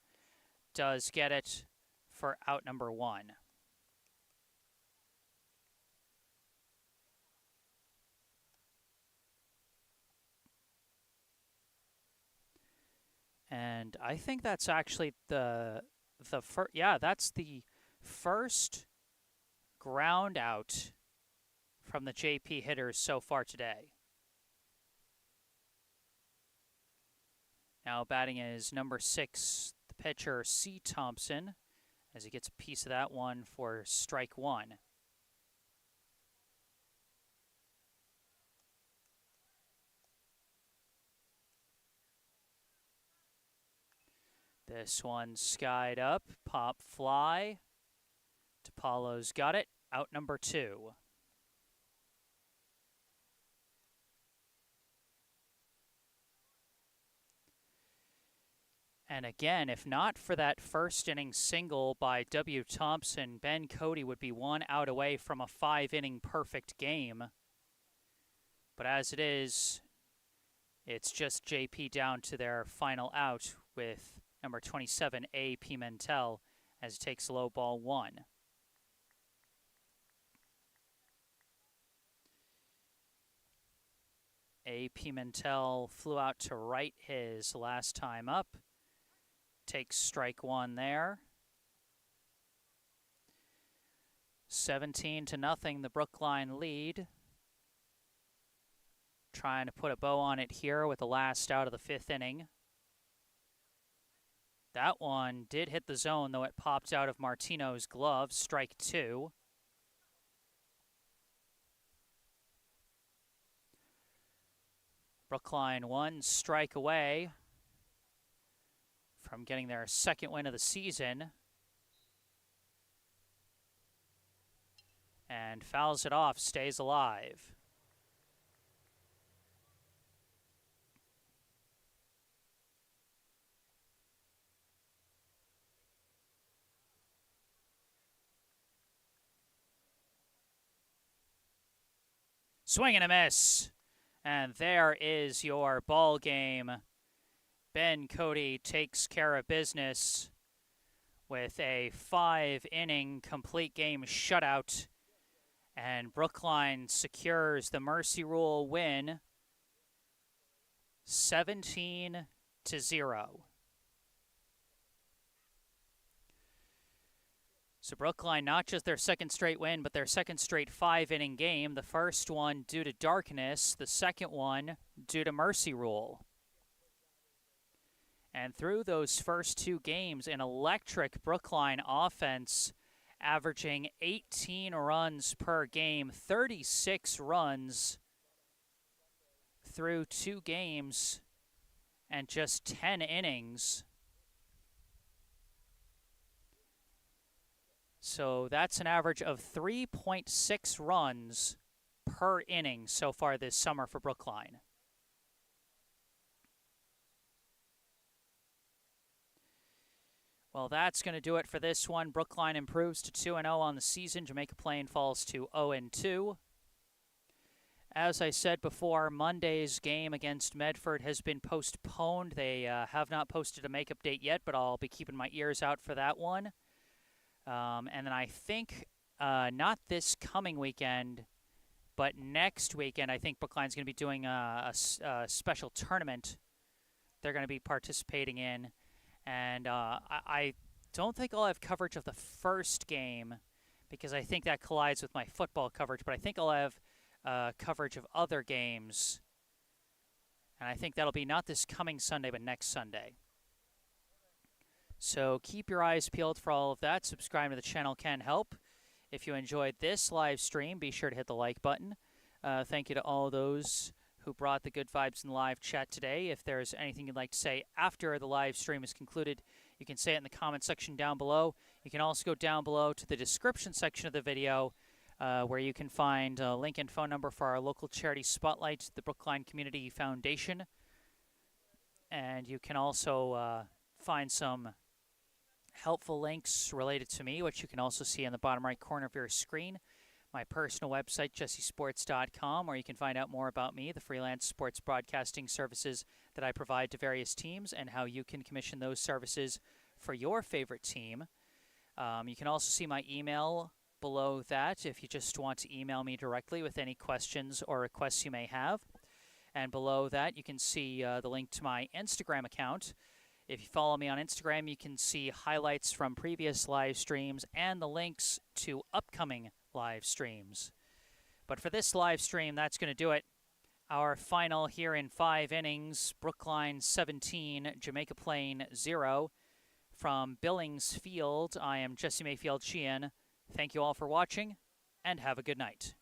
does get it for out number 1. And I think that's actually that's the first ground out from the JP hitters so far today. Now batting is number 6, the pitcher C. Thompson, as he gets a piece of that one for strike 1. This one skied up, pop fly. DePaulo's got it, out number 2. And again, if not for that first inning single by W. Thompson, Ben Cody would be 1 out away from a 5-inning perfect game. But as it is, it's just JP down to their final out with number 27, A. Pimentel, as it takes low ball 1. A. Pimentel flew out to right his last time up. Takes strike 1 there. 17-0, the Brookline lead. Trying to put a bow on it here with the last out of the 5th inning. That one did hit the zone, though it popped out of Martino's glove, strike 2. Brookline 1 strike away from getting their second win of the season. And fouls it off, stays alive. Swing and a miss. And there is your ball game. Ben Cody takes care of business with a 5-inning complete game shutout. And Brookline secures the Mercy Rule win 17-0. So Brookline, not just their second straight win, but their second straight 5-inning game. The first one due to darkness, the second one due to Mercy Rule. And through those first two games, an electric Brookline offense averaging 18 runs per game, 36 runs through 2 games and just 10 innings. So that's an average of 3.6 runs per inning so far this summer for Brookline. Well, that's going to do it for this one. Brookline improves to 2-0 on the season. Jamaica Plain falls to 0-2. As I said before, Monday's game against Medford has been postponed. They have not posted a makeup date yet, but I'll be keeping my ears out for that one. And then I think not this coming weekend, but next weekend, I think Brookline's going to be doing a special tournament they're going to be participating in. And I don't think I'll have coverage of the first game because I think that collides with my football coverage, but I think I'll have coverage of other games. And I think that'll be not this coming Sunday, but next Sunday. So keep your eyes peeled for all of that. Subscribe to the channel can help. If you enjoyed this live stream, be sure to hit the like button. Thank you to all those who brought the good vibes in the live chat today. If there's anything you'd like to say after the live stream is concluded, you can say it in the comment section down below. You can also go down below to the description section of the video where you can find a link and phone number for our local charity spotlight, the Brookline Community Foundation. And you can also find some helpful links related to me, which you can also see in the bottom right corner of your screen. My personal website, jessesports.com, where you can find out more about me, the freelance sports broadcasting services that I provide to various teams, and how you can commission those services for your favorite team. You can also see my email below that if you just want to email me directly with any questions or requests you may have. And below that, you can see the link to my Instagram account. If you follow me on Instagram, you can see highlights from previous live streams and the links to upcoming live streams. But for this live stream, that's going to do it. Our final here in 5 innings, Brookline 17, Jamaica Plain 0. From Billings Field, I am Jesse Mayfield-Sheehan. Thank you all for watching, and have a good night.